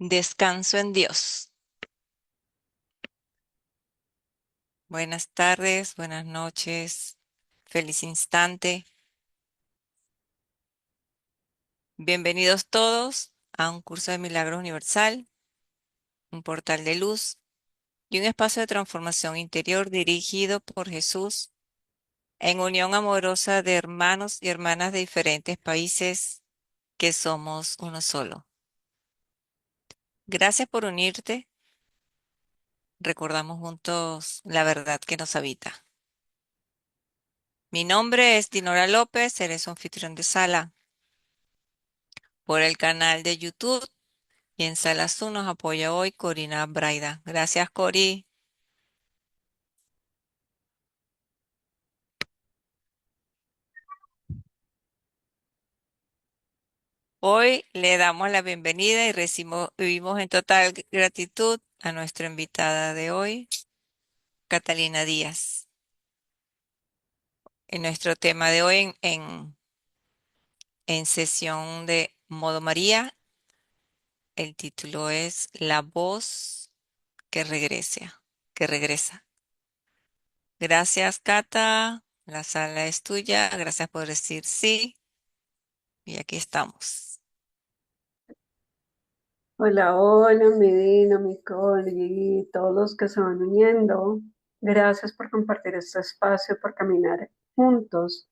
Descanso en Dios. Buenas tardes, buenas noches, feliz instante. Bienvenidos todos a un curso de Milagros Universal, un portal de luz y un espacio de transformación interior dirigido por Jesús en unión amorosa de hermanos y hermanas de diferentes países que somos uno solo. Gracias por unirte. Recordamos juntos la verdad que nos habita. Mi nombre es Dinora López, eres su anfitrión de sala. Por el canal de YouTube y en Sala Zoom nos apoya hoy Corina Braida. Gracias, Cori. Hoy le damos la bienvenida y recibimos en total gratitud a nuestra invitada de hoy, Catalina Díaz. En nuestro tema de hoy en sesión de Modo María, el título es La voz que que regresa. Gracias, Cata. La sala es tuya. Gracias por decir sí. Y aquí estamos. Hola, hola, mi Dino, mi Coli, y todos los que se van uniendo. Gracias por compartir este espacio, por caminar juntos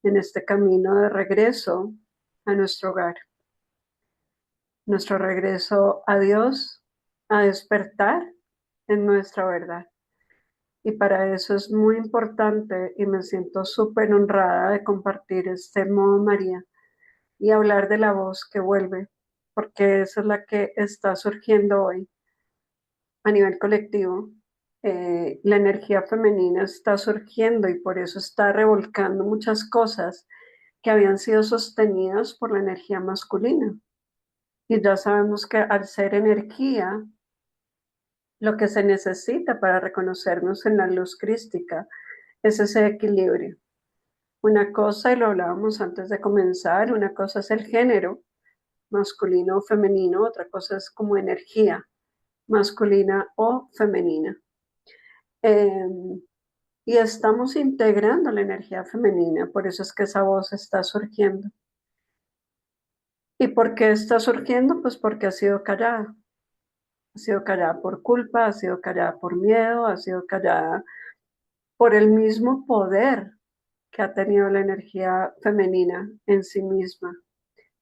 en este camino de regreso a nuestro hogar, nuestro regreso a Dios, a despertar en nuestra verdad. Y para eso es muy importante y me siento súper honrada de compartir este modo María y hablar de la voz que vuelve, porque esa es la que está surgiendo hoy a nivel colectivo. La energía femenina está surgiendo y por eso está revolcando muchas cosas que habían sido sostenidas por la energía masculina. Y ya sabemos que al ser energía, lo que se necesita para reconocernos en la luz crística es ese equilibrio. Una cosa, y lo hablábamos antes de comenzar, una cosa es el género masculino o femenino, otra cosa es como energía masculina o femenina. Eh, y estamos integrando la energía femenina, por eso es que esa voz está surgiendo. ¿Y por qué está surgiendo? Pues porque ha sido callada por culpa, ha sido callada por miedo, ha sido callada por el mismo poder que ha tenido la energía femenina en sí misma.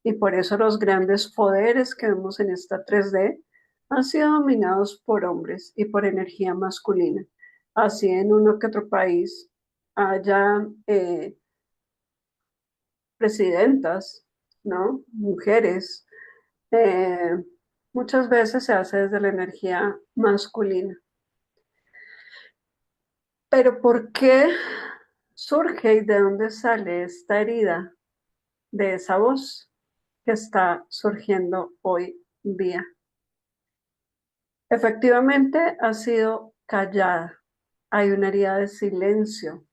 Y por eso los grandes poderes que vemos en esta 3D han sido dominados por hombres y por energía masculina. Así en uno que otro país haya presidentas, ¿no? Mujeres. eh, Muchas veces se hace desde la energía masculina. Pero ¿por qué surge y de dónde sale esta herida de esa voz que está surgiendo hoy día? Efectivamente ha sido callada. Hay una herida de silencio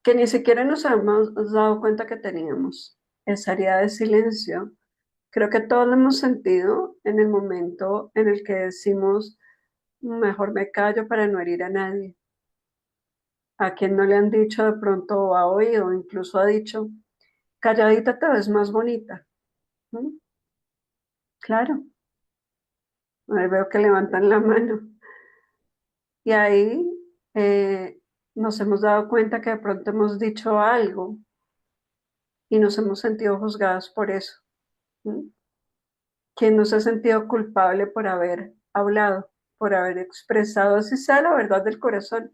que ni siquiera nos hemos dado cuenta que teníamos. Esa herida de silencio, creo que todos lo hemos sentido en el momento en el que decimos, mejor me callo para no herir a nadie. A quien no le han dicho de pronto o ha oído, incluso ha dicho, calladita te ves más bonita. ¿Mm? Claro, ahí veo que levantan la mano. Y ahí nos hemos dado cuenta que de pronto hemos dicho algo y nos hemos sentido juzgadas por eso. ¿Mm? ¿Quién no se ha sentido culpable por haber hablado, por haber expresado, así sea la verdad del corazón?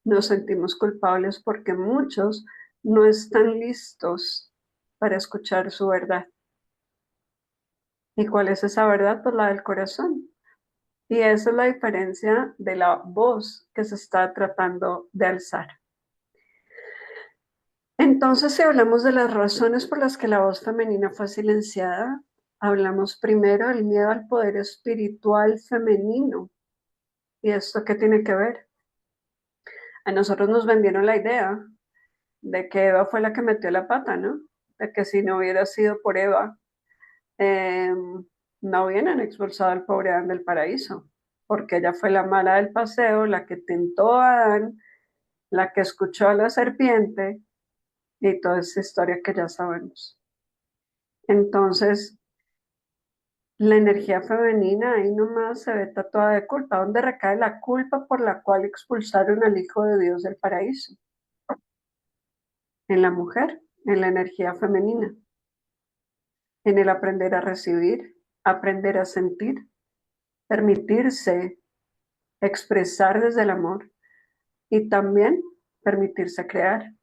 Nos sentimos culpables porque muchos no están listos para escuchar su verdad. ¿Y cuál es esa verdad? Pues la del corazón. Y esa es la diferencia de la voz que se está tratando de alzar. Entonces, si hablamos de las razones por las que la voz femenina fue silenciada, hablamos primero del miedo al poder espiritual femenino. ¿Y esto qué tiene que ver? A nosotros nos vendieron la idea de que Eva fue la que metió la pata, ¿no? De que si no hubiera sido por Eva, eh, no hubieran expulsado al pobre Adán del paraíso, porque ella fue la mala del paseo, la que tentó a Adán, la que escuchó a la serpiente y toda esa historia que ya sabemos. Entonces, la energía femenina ahí nomás se ve tatuada de culpa. ¿Dónde recae la culpa por la cual expulsaron al Hijo de Dios del paraíso? En la mujer, en la energía femenina, en el aprender a recibir, aprender a sentir, permitirse expresar desde el amor y también permitirse crear.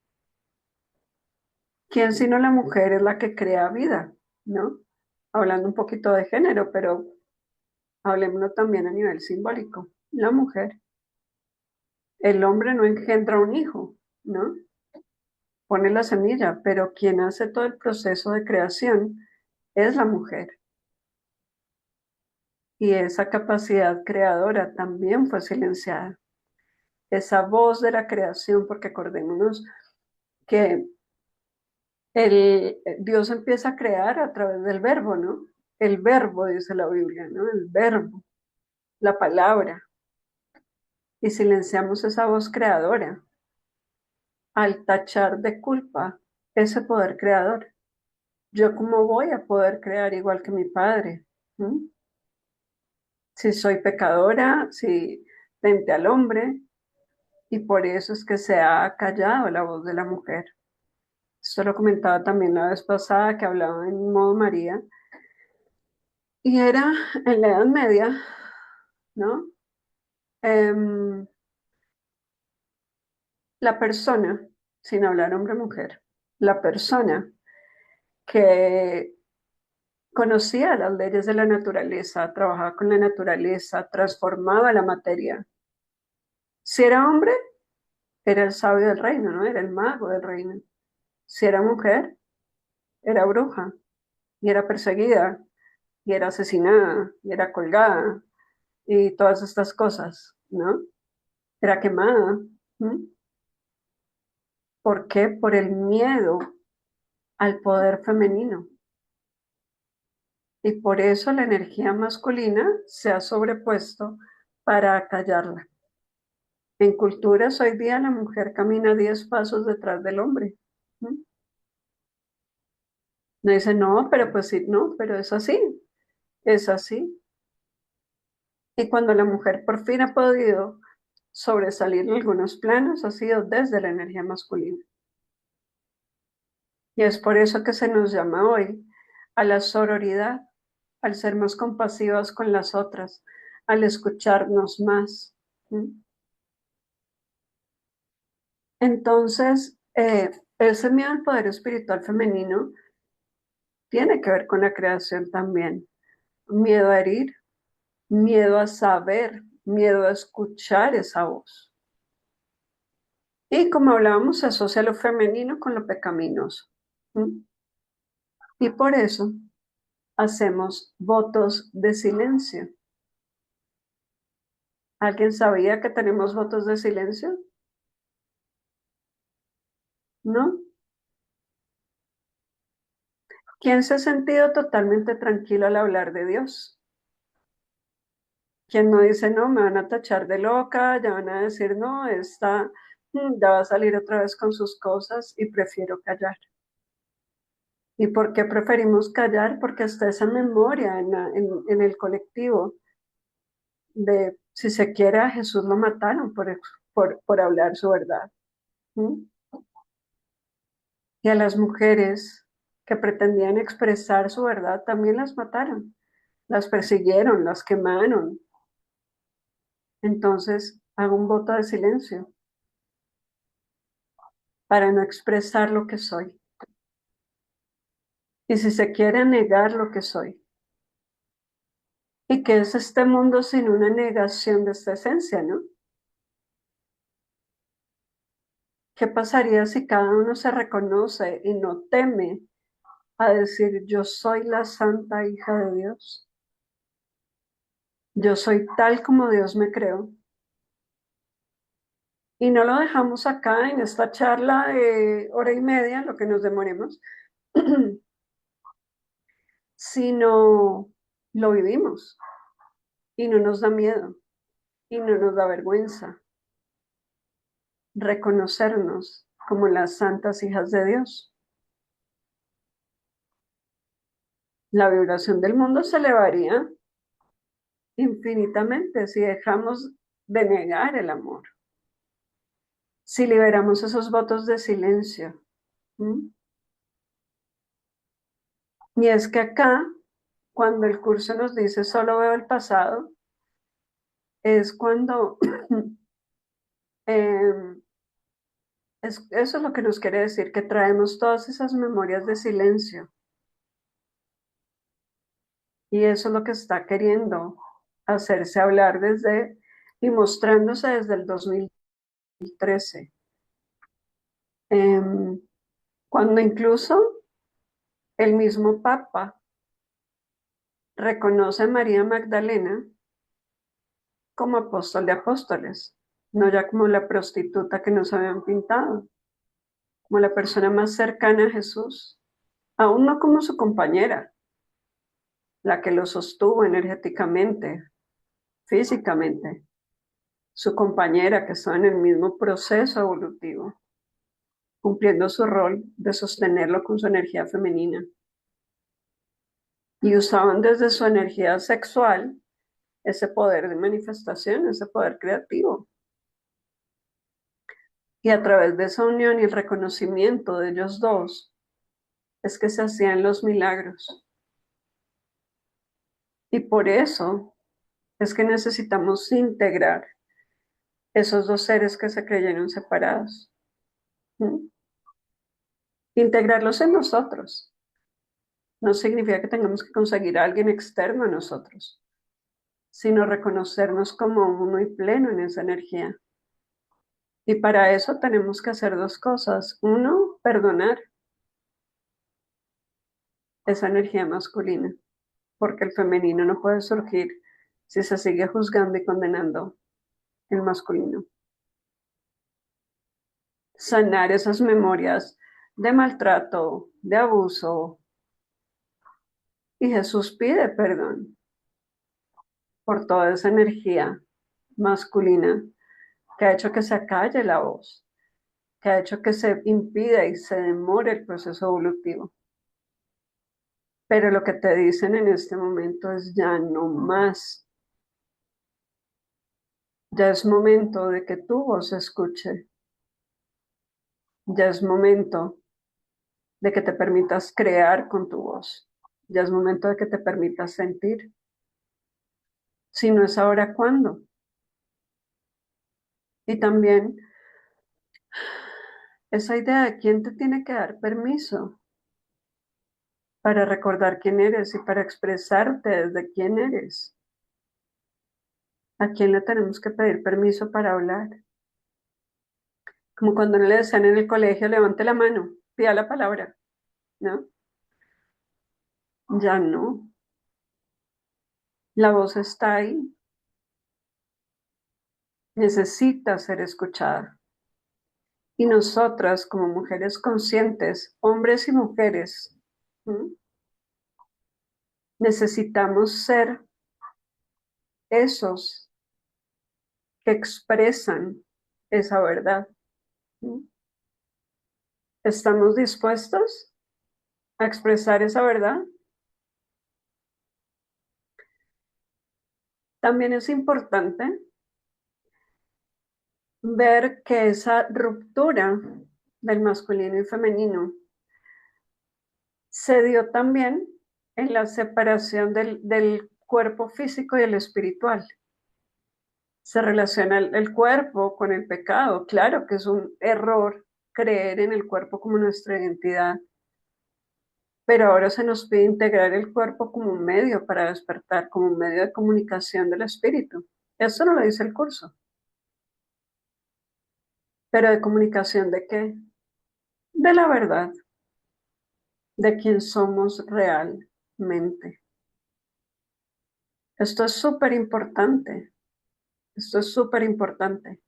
¿Quién sino la mujer es la que crea vida? ¿No? Hablando un poquito de género, pero hablemoslo también a nivel simbólico. La mujer, el hombre no engendra un hijo, ¿no? Pone la semilla, pero quien hace todo el proceso de creación es la mujer. Y esa capacidad creadora también fue silenciada. Esa voz de la creación, porque acordémonos que Dios empieza a crear a través del verbo, ¿no? El verbo, dice la Biblia, ¿no? El verbo, la palabra. Y silenciamos esa voz creadora al tachar de culpa ese poder creador. ¿Yo cómo voy a poder crear igual que mi padre? ¿Mm? Si soy pecadora, si frente al hombre, y por eso es que se ha callado la voz de la mujer. Esto lo comentaba también la vez pasada que hablaba en modo María, y era en la Edad Media, ¿no? Em, la persona, sin hablar hombre-mujer, la persona que conocía las leyes de la naturaleza, trabajaba con la naturaleza, transformaba la materia. Si era hombre, era el sabio del reino, ¿no? Era el mago del reino. Si era mujer, era bruja y era perseguida y era asesinada y era colgada y todas estas cosas, ¿no? Era quemada. ¿Mm? ¿Por qué? Por el miedo al poder femenino. Y por eso la energía masculina se ha sobrepuesto para callarla. En culturas hoy día la mujer camina 10 pasos detrás del hombre. ¿Mm? No dice, no, pero pues sí, no, pero es así, es así. Y cuando la mujer por fin ha podido sobresalir en algunos planos, ha sido desde la energía masculina. Y es por eso que se nos llama hoy a la sororidad, al ser más compasivas con las otras, al escucharnos más. ¿Mm? Entonces, ese miedo al poder espiritual femenino tiene que ver con la creación también. Miedo a herir, miedo a saber, miedo a escuchar esa voz. Y como hablábamos, se asocia lo femenino con lo pecaminoso. ¿Mm? Y por eso hacemos votos de silencio. ¿Alguien sabía que tenemos votos de silencio? ¿No? ¿Quién se ha sentido totalmente tranquilo al hablar de Dios? ¿Quién no dice, no, me van a tachar de loca, ya van a decir, no, esta ya va a salir otra vez con sus cosas y prefiero callar? ¿Y por qué preferimos callar? Porque está esa memoria en el colectivo de, si se quiere, a Jesús lo mataron por hablar su verdad. ¿Mm? Y a las mujeres que pretendían expresar su verdad también las mataron, las persiguieron, las quemaron. Entonces, hago un voto de silencio para no expresar lo que soy. Y si se quiere negar lo que soy. ¿Y qué es este mundo sin una negación de esta esencia, no? ¿Qué pasaría si cada uno se reconoce y no teme a decir yo soy la santa hija de Dios? Yo soy tal como Dios me creó. Y no lo dejamos acá en esta charla de hora y media, lo que nos demoremos, sino lo vivimos y no nos da miedo y no nos da vergüenza reconocernos como las santas hijas de Dios. La vibración del mundo se elevaría infinitamente si dejamos de negar el amor, si liberamos esos votos de silencio. ¿Mm? Y es que acá, cuando el curso nos dice solo veo el pasado, es cuando eh, eso es lo que nos quiere decir, que traemos todas esas memorias de silencio. Y eso es lo que está queriendo hacerse hablar desde y mostrándose desde el 2013. Em, Cuando incluso el mismo Papa reconoce a María Magdalena como apóstol de apóstoles, no ya como la prostituta que nos habían pintado, como la persona más cercana a Jesús, aún no como su compañera, la que lo sostuvo energéticamente, físicamente, su compañera que estaba en el mismo proceso evolutivo, cumpliendo su rol de sostenerlo con su energía femenina. Y usaban desde su energía sexual ese poder de manifestación, ese poder creativo. Y a través de esa unión y el reconocimiento de ellos dos, es que se hacían los milagros. Y por eso es que necesitamos integrar esos dos seres que se creyeron separados. ¿Mm? Integrarlos en nosotros. No significa que tengamos que conseguir a alguien externo a nosotros, sino reconocernos como uno y pleno en esa energía. Y para eso tenemos que hacer dos cosas. Uno, perdonar esa energía masculina, porque el femenino no puede surgir si se sigue juzgando y condenando el masculino. Sanar esas memorias de maltrato, de abuso. Y Jesús pide perdón por toda esa energía masculina que ha hecho que se acalle la voz, que ha hecho que se impida y se demore el proceso evolutivo. Pero lo que te dicen en este momento es ya no más. Ya es momento de que tu voz se escuche. Ya es momento de que te permitas crear con tu voz. Ya es momento de que te permitas sentir. Si no es ahora, ¿cuándo? Y también esa idea de quién te tiene que dar permiso para recordar quién eres y para expresarte desde quién eres. ¿A quién le tenemos que pedir permiso para hablar? Como cuando no le decían en el colegio, levante la mano, pida la palabra, ¿no? Ya no. La voz está ahí, necesita ser escuchada. Y nosotras, como mujeres conscientes, hombres y mujeres, ¿m? Necesitamos ser esos que expresan esa verdad. ¿M? ¿Estamos dispuestos a expresar esa verdad? También es importante ver que esa ruptura del masculino y femenino se dio también en la separación del cuerpo físico y el espiritual. Se relaciona el cuerpo con el pecado. Claro que es un error creer en el cuerpo como nuestra identidad, pero ahora se nos pide integrar el cuerpo como un medio para despertar, como un medio de comunicación del espíritu. Eso no lo dice el curso. ¿Pero de comunicación de qué? De la verdad, de quién somos realmente. Esto es súper importante. Esto es súper importante.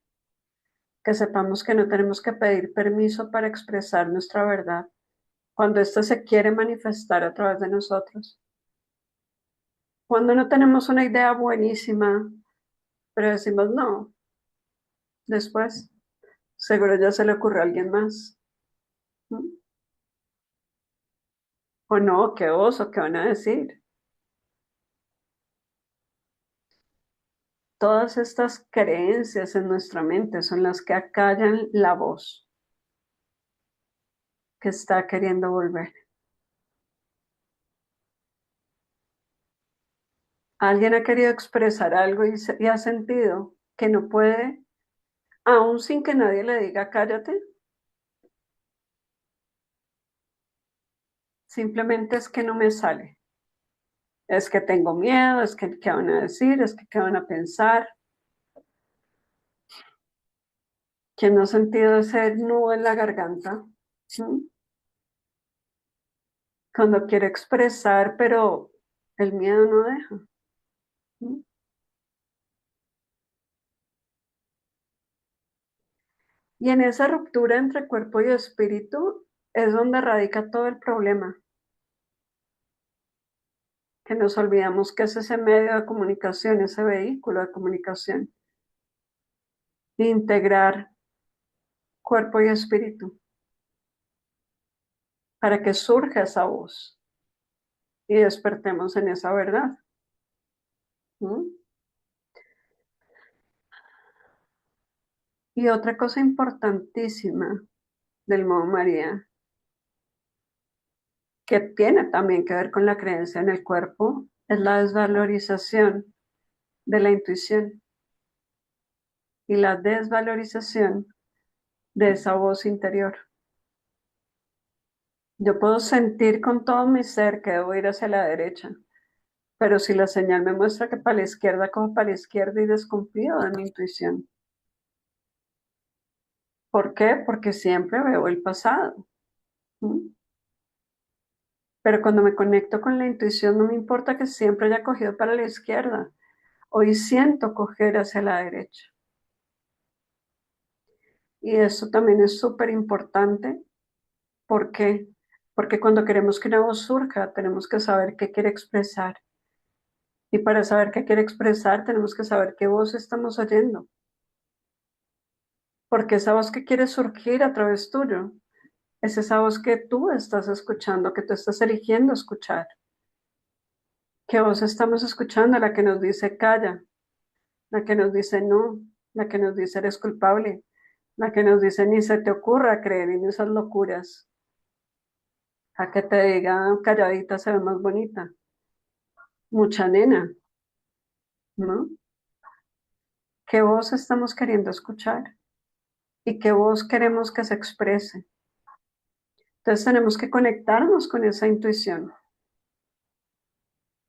Que sepamos que no tenemos que pedir permiso para expresar nuestra verdad cuando ésta se quiere manifestar a través de nosotros. Cuando no tenemos una idea buenísima, pero decimos no, después seguro ya se le ocurrió a alguien más. ¿Mm? O no, qué oso, ¿qué van a decir? Todas estas creencias en nuestra mente son las que acallan la voz que está queriendo volver. Alguien ha querido expresar algo y ha sentido que no puede, aún sin que nadie le diga cállate, simplemente es que no me sale. Es que tengo miedo, es que qué van a decir, es que qué van a pensar. ¿Quién no ha sentido ese nudo en la garganta? ¿Mm? Cuando quiere expresar, pero el miedo no deja. ¿Mm? Y en esa ruptura entre cuerpo y espíritu es donde radica todo el problema, que nos olvidamos que es ese medio de comunicación, ese vehículo de comunicación, de integrar cuerpo y espíritu para que surja esa voz y despertemos en esa verdad. ¿Mm? Y otra cosa importantísima del modo María, que tiene también que ver con la creencia en el cuerpo, es la desvalorización de la intuición y la desvalorización de esa voz interior. Yo puedo sentir con todo mi ser que debo ir hacia la derecha, pero si la señal me muestra que para la izquierda, como para la izquierda y desconfío de mi intuición. ¿Por qué? Porque siempre veo el pasado. ¿Mm? Pero cuando me conecto con la intuición, no me importa que siempre haya cogido para la izquierda. Hoy siento coger hacia la derecha. Y eso también es súper importante. ¿Por qué? Porque cuando queremos que una voz surja, tenemos que saber qué quiere expresar. Y para saber qué quiere expresar, tenemos que saber qué voz estamos oyendo. Porque esa voz que quiere surgir a través tuyo es esa voz que tú estás escuchando, que tú estás eligiendo escuchar. ¿Qué voz estamos escuchando? La que nos dice calla, la que nos dice no, la que nos dice eres culpable, la que nos dice ni se te ocurra creer en esas locuras, a que te diga calladita se ve más bonita, mucha nena, ¿no? ¿Qué voz estamos queriendo escuchar? ¿Y qué voz queremos que se exprese? Entonces tenemos que conectarnos con esa intuición.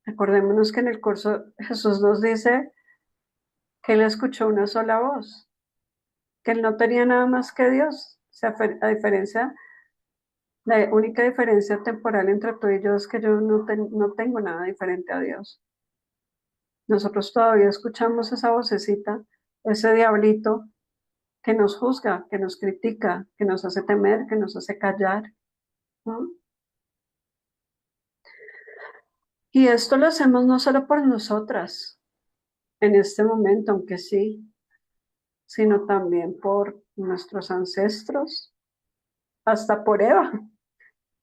Acordémonos que en el curso Jesús nos dice que él escuchó una sola voz, que él no tenía nada más que Dios. O sea, a diferencia, la única diferencia temporal entre tú y yo es que yo no tengo nada diferente a Dios. Nosotros todavía escuchamos esa vocecita, ese diablito que nos juzga, que nos critica, que nos hace temer, que nos hace callar, ¿no? Y esto lo hacemos no solo por nosotras en este momento, aunque sí, sino también por nuestros ancestros, hasta por Eva,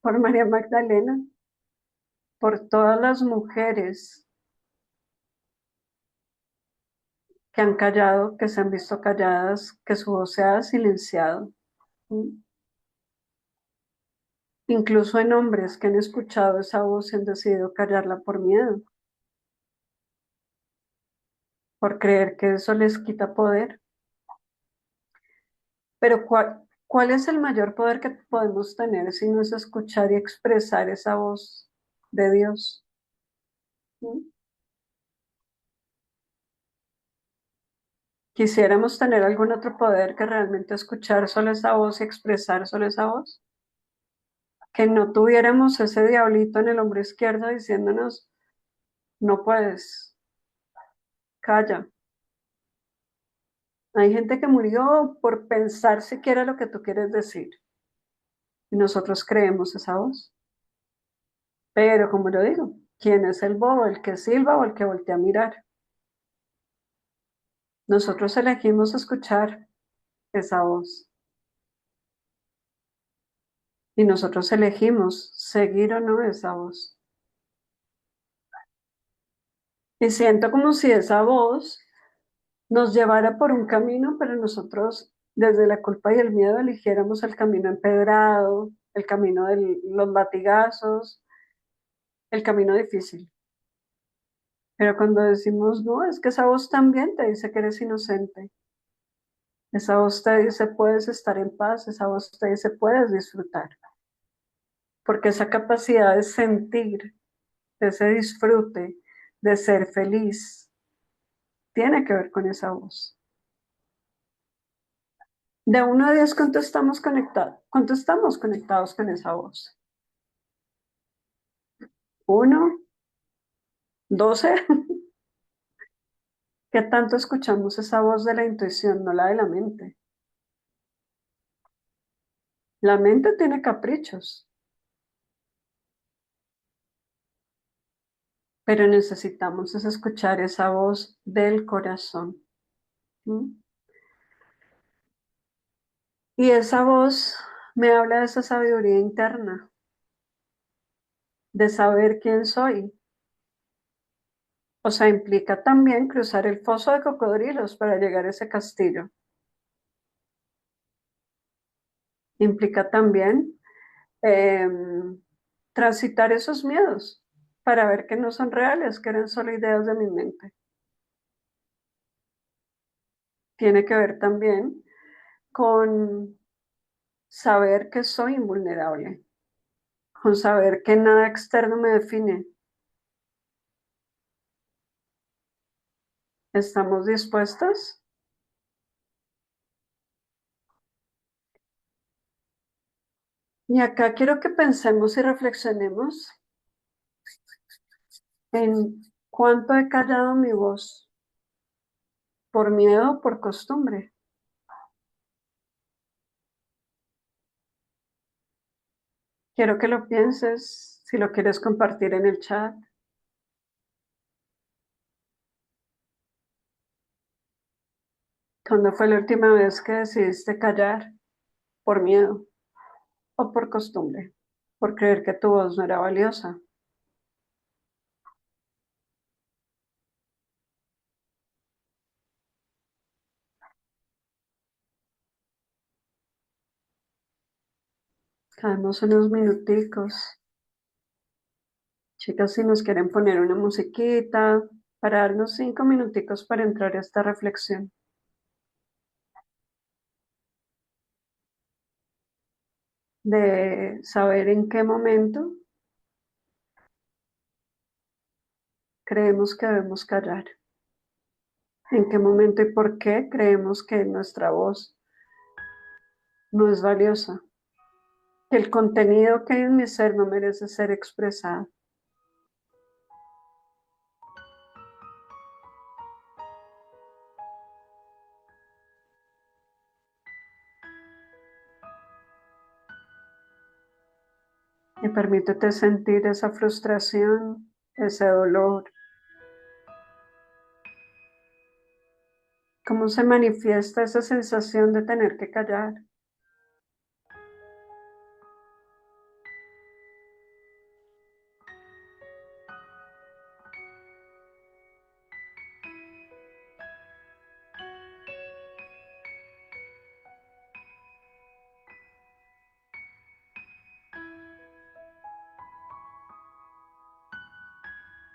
por María Magdalena, por todas las mujeres que han callado, que se han visto calladas, que su voz se ha silenciado. ¿Sí? Incluso en hombres que han escuchado esa voz y han decidido callarla por miedo, por creer que eso les quita poder. Pero ¿cuál es el mayor poder que podemos tener si no es escuchar y expresar esa voz de Dios? ¿Sí? Quisiéramos tener algún otro poder que realmente escuchar solo esa voz y expresar solo esa voz. Que no tuviéramos ese diablito en el hombro izquierdo diciéndonos, no puedes, calla. Hay gente que murió por pensar siquiera lo que tú quieres decir. Y nosotros creemos esa voz. Pero como lo digo, ¿Quién es el bobo? ¿El que silba o el que voltea a mirar? Nosotros elegimos escuchar esa voz y nosotros elegimos seguir o no esa voz. Y siento como si esa voz nos llevara por un camino, pero nosotros desde la culpa y el miedo eligiéramos el camino empedrado, el camino de los latigazos, el camino difícil. Pero cuando decimos, no, es que esa voz también te dice que eres inocente. Esa voz te dice, puedes estar en paz. Esa voz te dice, puedes disfrutar. Porque esa capacidad de sentir, de ese disfrute, de ser feliz, tiene que ver con esa voz. De 1 a 10, ¿cuánto estamos conectados? ¿Cuánto estamos conectados con esa voz? 1, 12. ¿Qué tanto escuchamos esa voz de la intuición, no la de la mente? La mente tiene caprichos, pero necesitamos es escuchar esa voz del corazón. ¿Mm? Y esa voz me habla de esa sabiduría interna, de saber quién soy. O sea, implica también cruzar el foso de cocodrilos para llegar a ese castillo. Implica también transitar esos miedos para ver que no son reales, que eran solo ideas de mi mente. Tiene que ver también con saber que soy invulnerable, con saber que nada externo me define. ¿Estamos dispuestos? Y acá quiero que pensemos y reflexionemos en cuánto he callado mi voz, por miedo o por costumbre. Quiero que lo pienses, si lo quieres compartir en el chat. ¿Cuándo fue la última vez que decidiste callar por miedo o por costumbre? Por creer que tu voz no era valiosa. Quedamos unos minuticos. Chicas, si nos quieren poner una musiquita para darnos 5 minuticos para entrar a esta reflexión de saber en qué momento creemos que debemos callar, en qué momento y por qué creemos que nuestra voz no es valiosa, que el contenido que hay en mi ser no merece ser expresado. Y permítete sentir esa frustración, ese dolor, cómo se manifiesta esa sensación de tener que callar.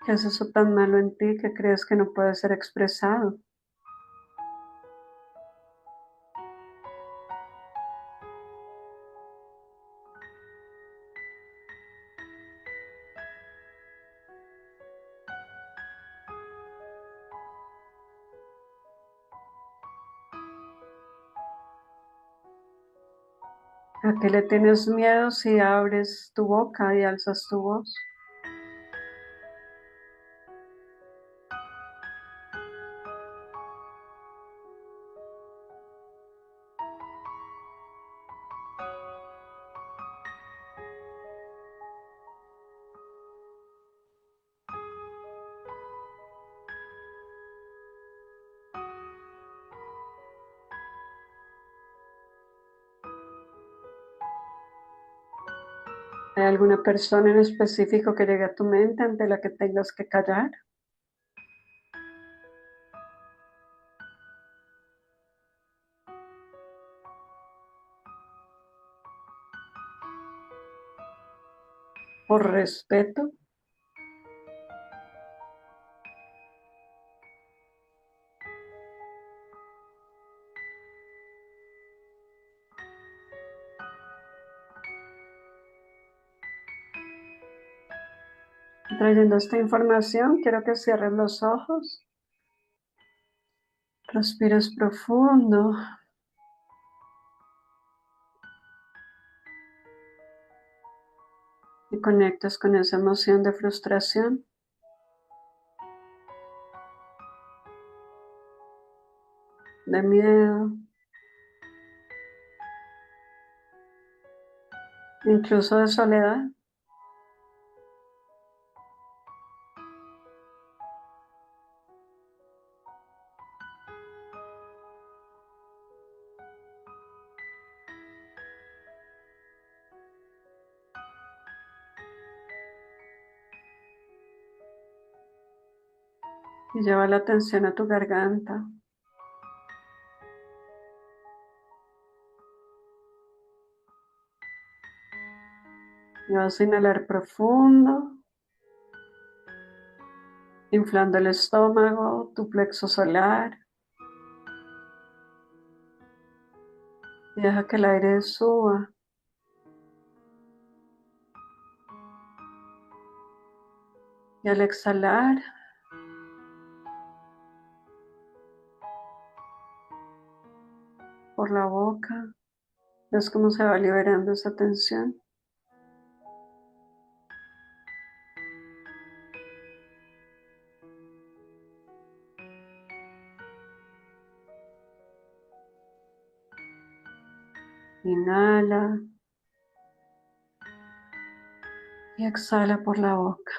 ¿Qué es eso tan malo en ti que crees que no puede ser expresado? ¿A qué le tienes miedo si abres tu boca y alzas tu voz? ¿Hay alguna persona en específico que llegue a tu mente ante la que tengas que callar? ¿Por respeto? Trayendo esta información, quiero que cierres los ojos, respires profundo y conectes con esa emoción de frustración, de miedo, incluso de soledad. Y lleva la atención a tu garganta. Y vas a inhalar profundo, inflando el estómago, tu plexo solar. Y deja que el aire suba. Y al exhalar, por la boca, ves cómo se va liberando esa tensión. Inhala y exhala por la boca.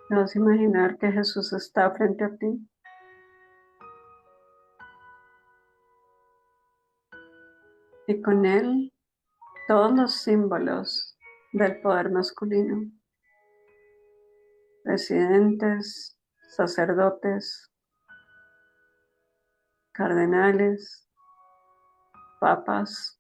Te vas a imaginar que Jesús está frente a ti y con él todos los símbolos del poder masculino, presidentes, sacerdotes, cardenales, papas.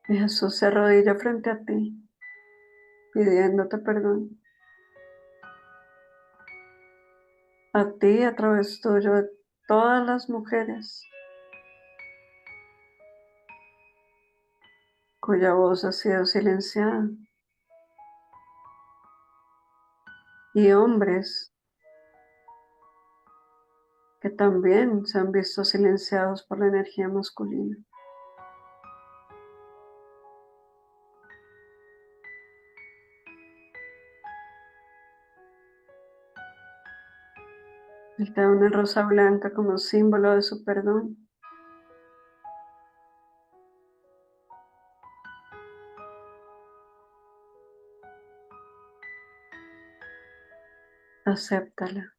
Y Jesús se arrodilla frente a ti, pidiéndote perdón. A ti, a través tuyo, de todas las mujeres cuya voz ha sido silenciada, y hombres que también se han visto silenciados por la energía masculina. Él te da una rosa blanca como símbolo de su perdón. Acéptala.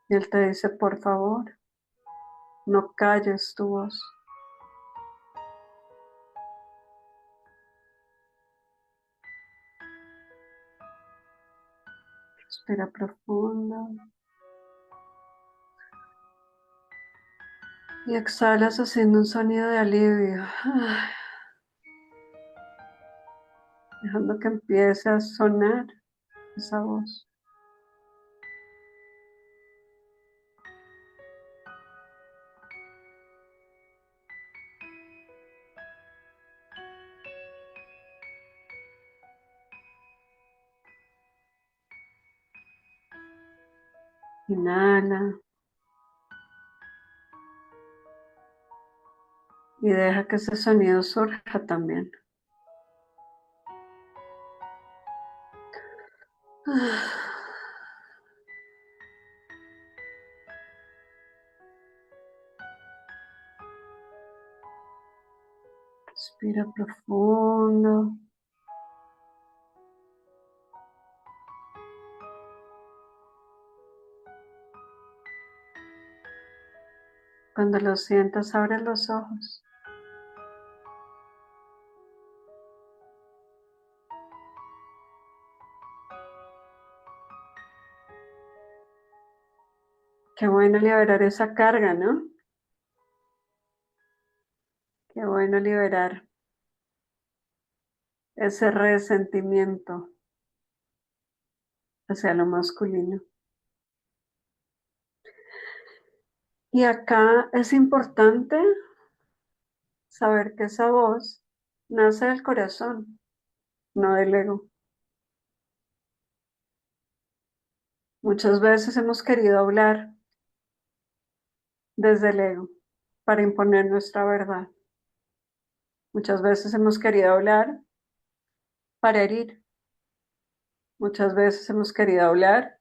Y él te dice, por favor, no calles tu voz. Respira profundo. Y exhalas haciendo un sonido de alivio. Dejando que empiece a sonar esa voz. Inhala y deja que ese sonido surja también. Respira profundo. Cuando lo sientas, abre los ojos. Qué bueno liberar esa carga, ¿no? Qué bueno liberar ese resentimiento hacia lo masculino. Y acá es importante saber que esa voz nace del corazón, no del ego. Muchas veces hemos querido hablar desde el ego para imponer nuestra verdad. Muchas veces hemos querido hablar para herir. Muchas veces hemos querido hablar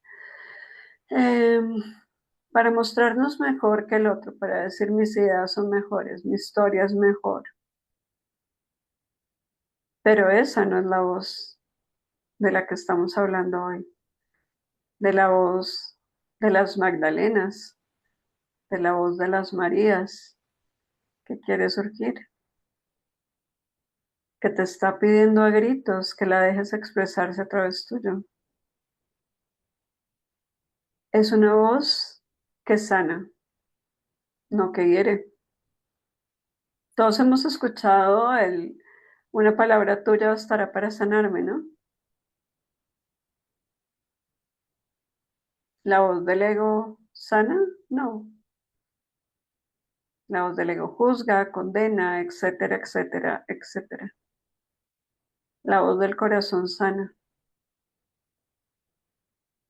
em, para mostrarnos mejor que el otro, para decir mis ideas son mejores, mi historia es mejor. Pero esa no es la voz de la que estamos hablando hoy, de la voz de las Magdalenas, de la voz de las Marías que quiere surgir, que te está pidiendo a gritos que la dejes expresarse a través tuyo. Es una voz que sana, no que hiere. Todos hemos escuchado una palabra tuya bastará para sanarme, ¿no? La voz del ego sana, no. La voz del ego juzga, condena, etcétera, etcétera, etcétera. La voz del corazón sana.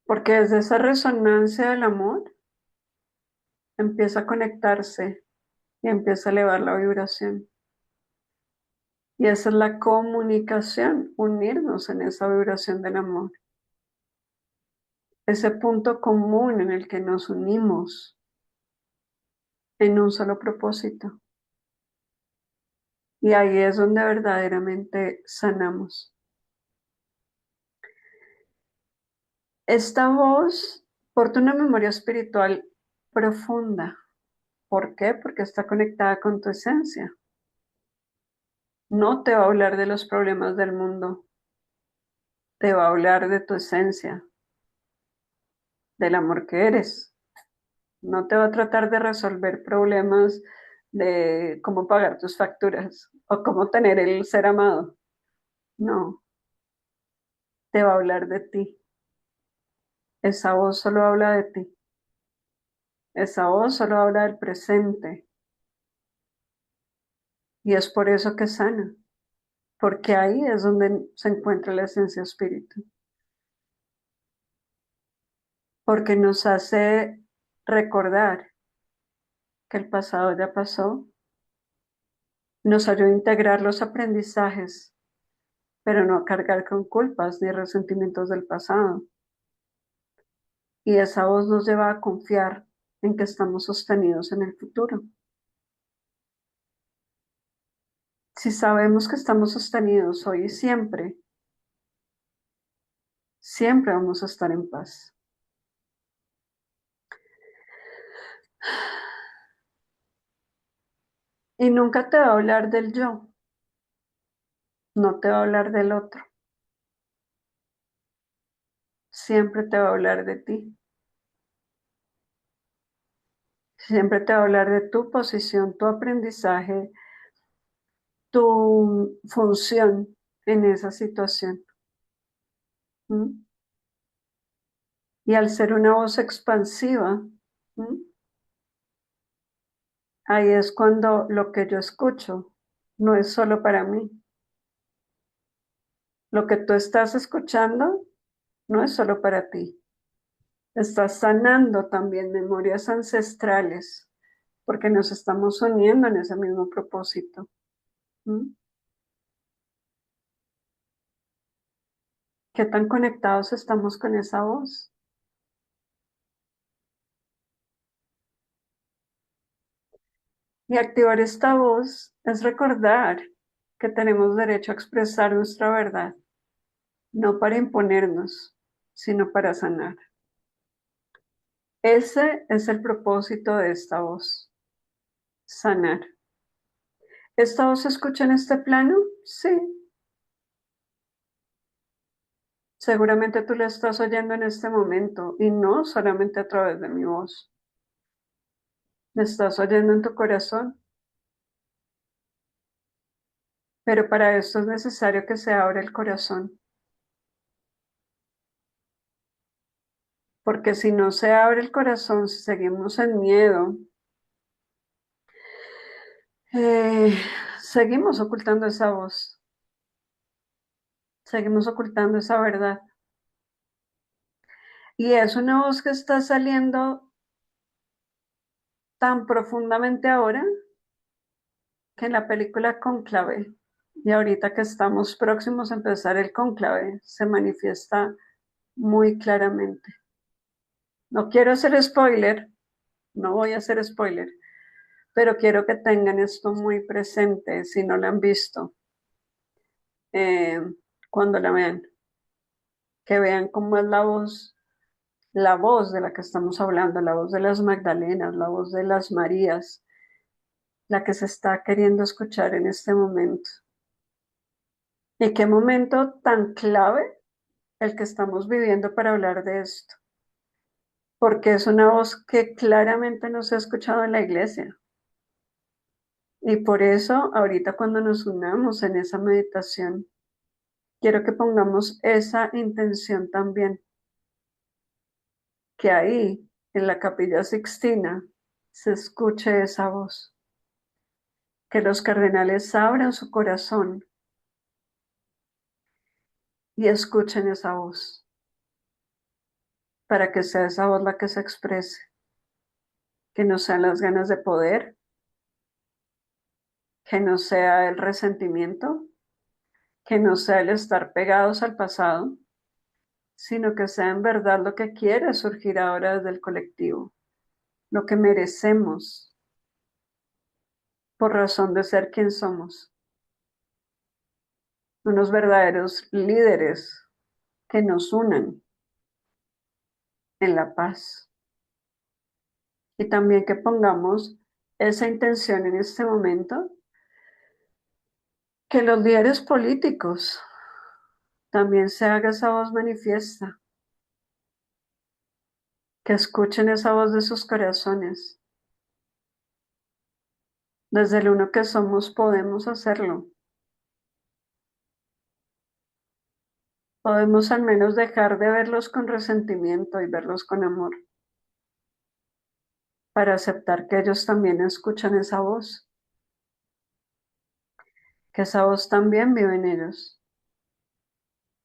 Porque desde esa resonancia del amor empieza a conectarse y empieza a elevar la vibración. Y esa es la comunicación, unirnos en esa vibración del amor. Ese punto común en el que nos unimos en un solo propósito. Y ahí es donde verdaderamente sanamos. Esta voz porta una memoria espiritual profunda. ¿Por qué? Porque está conectada con tu esencia. No te va a hablar de los problemas del mundo, te va a hablar de tu esencia, del amor que eres. No te va a tratar de resolver problemas de cómo pagar tus facturas o cómo tener el ser amado. No, te va a hablar de ti. Esa voz solo habla de ti. Esa voz solo habla del presente. Y es por eso que sana, porque ahí es donde se encuentra la esencia espíritu. Porque nos hace recordar que el pasado ya pasó, nos ayuda a integrar los aprendizajes, pero no a cargar con culpas ni resentimientos del pasado. Y esa voz nos lleva a confiar en que estamos sostenidos en el futuro. Si sabemos que estamos sostenidos hoy y siempre, siempre vamos a estar en paz. Y nunca te va a hablar del yo, no te va a hablar del otro, siempre te va a hablar de ti, siempre te va a hablar de tu posición, tu aprendizaje, tu función en esa situación. ¿Mm? Y al ser una voz expansiva, ¿mm? Ahí es cuando lo que yo escucho no es solo para mí. Lo que tú estás escuchando no es solo para ti. Estás sanando también memorias ancestrales porque nos estamos uniendo en ese mismo propósito. ¿Mm? ¿Qué tan conectados estamos con esa voz? Y activar esta voz es recordar que tenemos derecho a expresar nuestra verdad, no para imponernos, sino para sanar. Ese es el propósito de esta voz, sanar. ¿Esta voz se escucha en este plano? Sí, seguramente tú la estás oyendo en este momento y no solamente a través de mi voz. La estás oyendo en tu corazón, pero para esto es necesario que se abra el corazón, porque si no se abre el corazón, si seguimos en miedo, eh, seguimos ocultando esa voz, seguimos ocultando esa verdad. Y es una voz que está saliendo tan profundamente ahora que en la película Cónclave, y ahorita que estamos próximos a empezar el cónclave, se manifiesta muy claramente. No quiero hacer spoiler, no voy a hacer spoiler, pero quiero que tengan esto muy presente si no la han visto, eh, cuando la vean, que vean cómo es la voz de la que estamos hablando, la voz de las Magdalenas, la voz de las Marías, la que se está queriendo escuchar en este momento. ¿Y qué momento tan clave el que estamos viviendo para hablar de esto? Porque es una voz que claramente no se ha escuchado en la iglesia. Y por eso, ahorita cuando nos unamos en esa meditación, quiero que pongamos esa intención también, que ahí, en la Capilla Sixtina, se escuche esa voz, que los cardenales abran su corazón y escuchen esa voz, para que sea esa voz la que se exprese, que no sean las ganas de poder, que no sea el resentimiento, que no sea el estar pegados al pasado, sino que sea en verdad lo que quiere surgir ahora desde el colectivo, lo que merecemos por razón de ser quien somos, unos verdaderos líderes que nos unan en la paz. Y también que pongamos esa intención en este momento, que los líderes políticos también se haga esa voz manifiesta, que escuchen esa voz de sus corazones. Desde el uno que somos podemos hacerlo. Podemos al menos dejar de verlos con resentimiento y verlos con amor, para aceptar que ellos también escuchan esa voz, que esa voz también vive en ellos,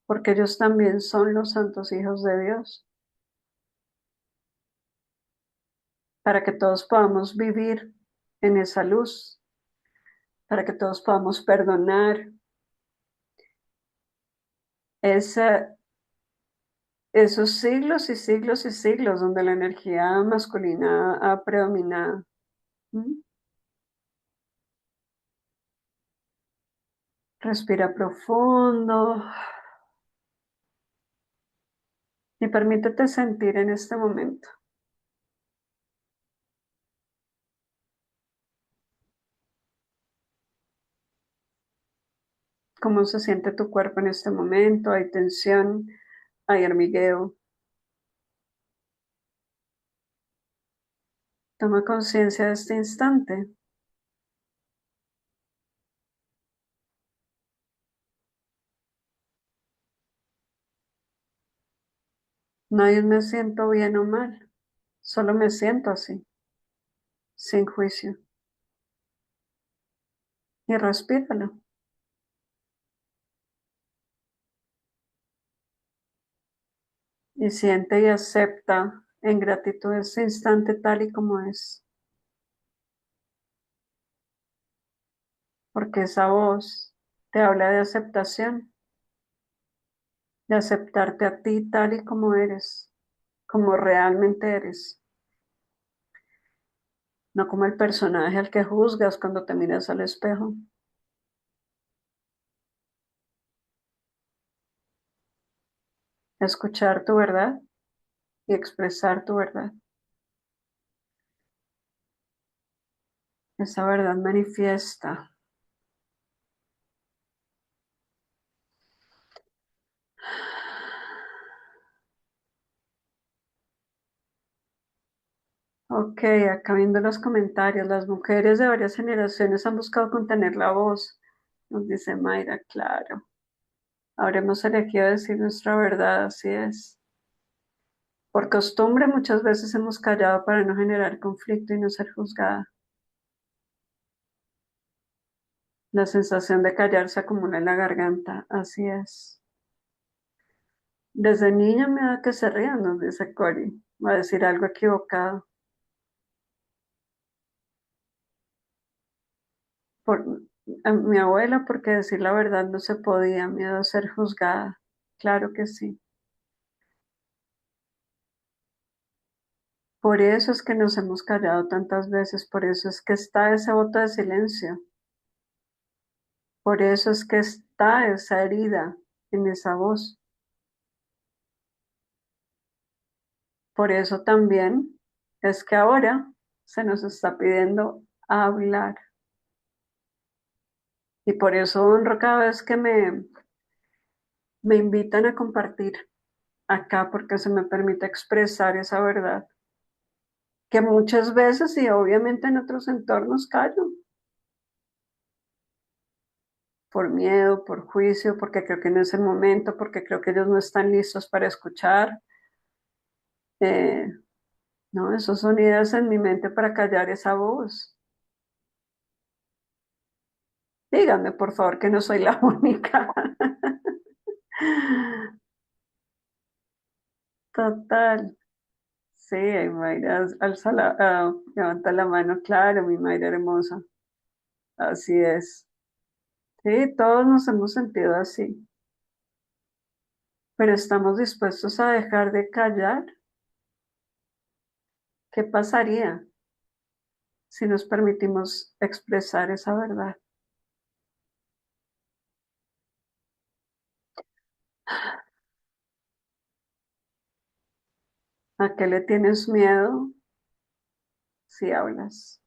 porque ellos también son los santos hijos de Dios, para que todos podamos vivir en esa luz, para que todos podamos perdonar esa, esos siglos y siglos y siglos donde la energía masculina ha predominado. ¿Mm? Respira profundo y permítete sentir en este momento cómo se siente tu cuerpo en este momento. Hay tensión, hay hormigueo. Toma conciencia de este instante. No hay un me siento bien o mal, solo me siento así, sin juicio. Y respíralo. Y siente y acepta en gratitud ese instante tal y como es. Porque esa voz te habla de aceptación. de aceptarte a ti tal y como eres, como realmente eres, no como el personaje al que juzgas cuando te miras al espejo. Escuchar tu verdad y expresar tu verdad. Esa verdad manifiesta. Ok, acá viendo los comentarios, las mujeres de varias generaciones han buscado contener la voz, nos dice Mayra, claro. Ahora hemos elegido decir nuestra verdad, así es. Por costumbre muchas veces hemos callado para no generar conflicto y no ser juzgada. La sensación de callar se acumula en la garganta, así es. Desde niña me da que se rían, nos dice Cory. Va a decir algo equivocado. Por, a mi abuela, porque decir la verdad no se podía, miedo a ser juzgada. Claro que sí. Por eso es que nos hemos callado tantas veces, por eso es que está ese voto de silencio, por eso es que está esa herida en esa voz, por eso también es que ahora se nos está pidiendo hablar y por eso honro cada vez que me invitan a compartir acá porque se me permite expresar esa verdad, que muchas veces y obviamente en otros entornos callo, por miedo, por juicio, porque creo que no es el momento, porque creo que ellos no están listos para escuchar. Eh, no, esos son ideas en mi mente para callar esa voz. Díganme, por favor, que no soy la única. Total. Sí, ay, Mayra, levanta la mano, claro, mi Mayra hermosa. Así es. Sí, todos nos hemos sentido así, pero estamos dispuestos a dejar de callar. ¿Qué pasaría si nos permitimos expresar esa verdad? ¿A qué le tienes miedo si hablas?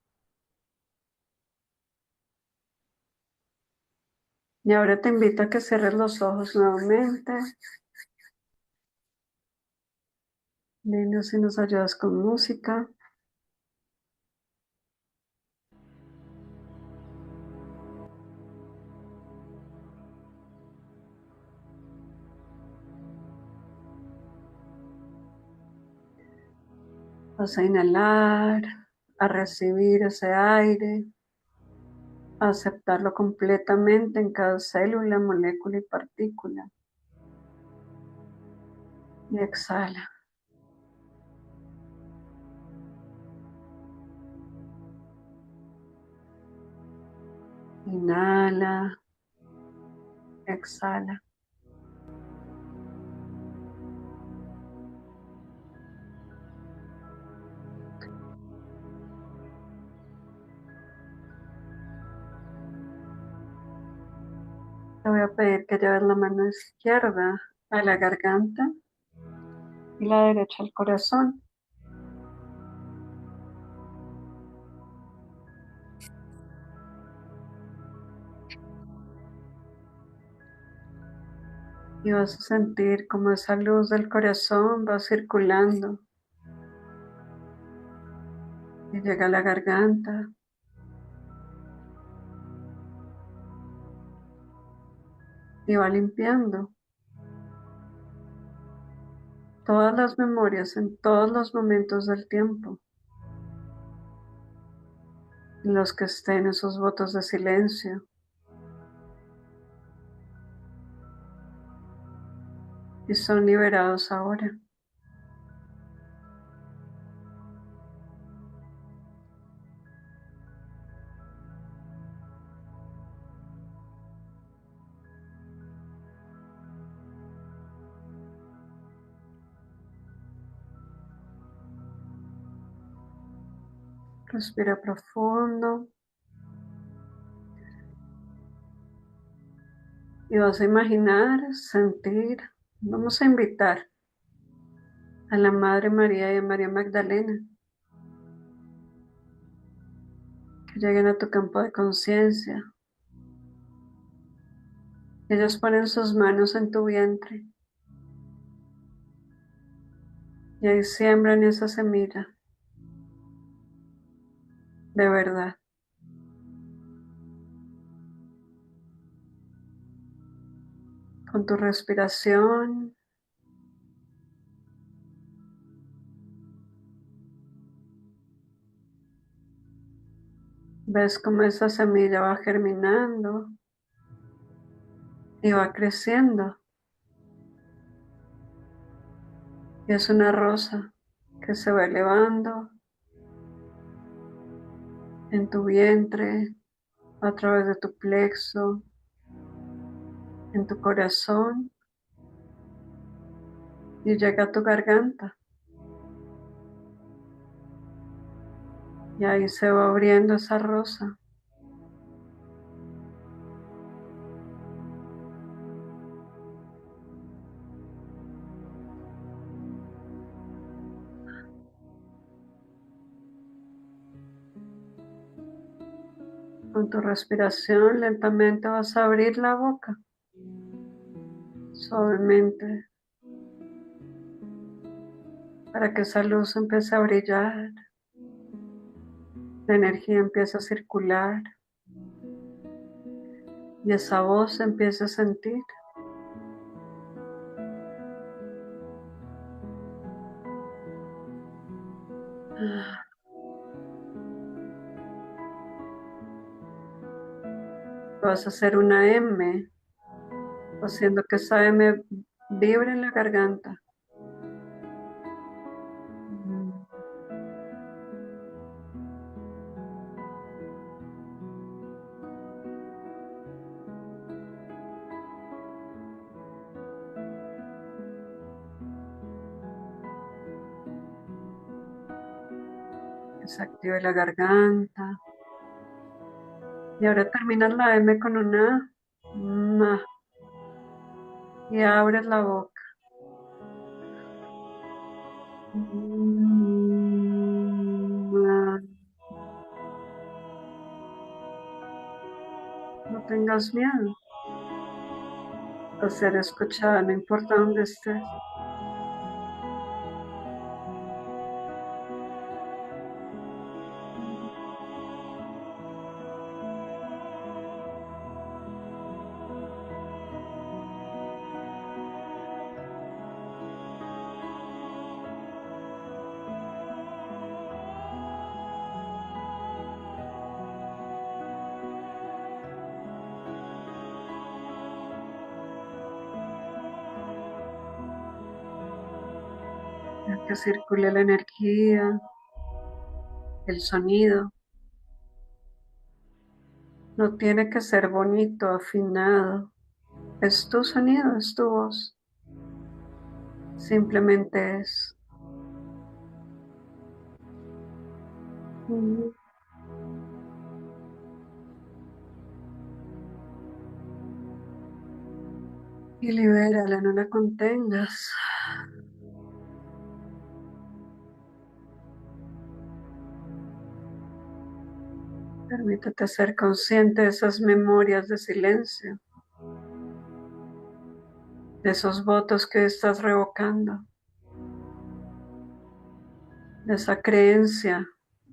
Y ahora te invito a que cierres los ojos nuevamente. Dinos si nos ayudas con música. Vas a inhalar, a recibir ese aire, a aceptarlo completamente en cada célula, molécula y partícula. Y exhala. Inhala, exhala. Te voy a pedir que lleves la mano izquierda a la garganta y la derecha al corazón. Y vas a sentir como esa luz del corazón va circulando y llega a la garganta y va limpiando todas las memorias en todos los momentos del tiempo en los que estén esos votos de silencio y son liberados ahora. Respira profundo y vas a imaginar, sentir, vamos a invitar a la Madre María y a María Magdalena que lleguen a tu campo de conciencia. Ellos ponen sus manos en tu vientre y ahí siembran esa semilla de verdad. Con tu respiración, ves cómo esa semilla va germinando y va creciendo. Y es una rosa que se va elevando en tu vientre, a través de tu plexo, en tu corazón y llega a tu garganta. Y ahí se va abriendo esa rosa. Con tu respiración lentamente vas a abrir la boca, suavemente, para que esa luz empiece a brillar, la energía empiece a circular y esa voz se empiece a sentir. Vas a hacer una M, haciendo que esa M vibre en la garganta. Que se active la garganta. Y ahora terminas la M con una ma y abres la boca. Ma. No tengas miedo a ser escuchada, no importa dónde estés. Deja que circule la energía, el sonido. No tiene que ser bonito, afinado. Es tu sonido, es tu voz. Simplemente es. Y libérala, no la contengas. Permítete ser consciente de esas memorias de silencio, de esos votos que estás revocando, de esa creencia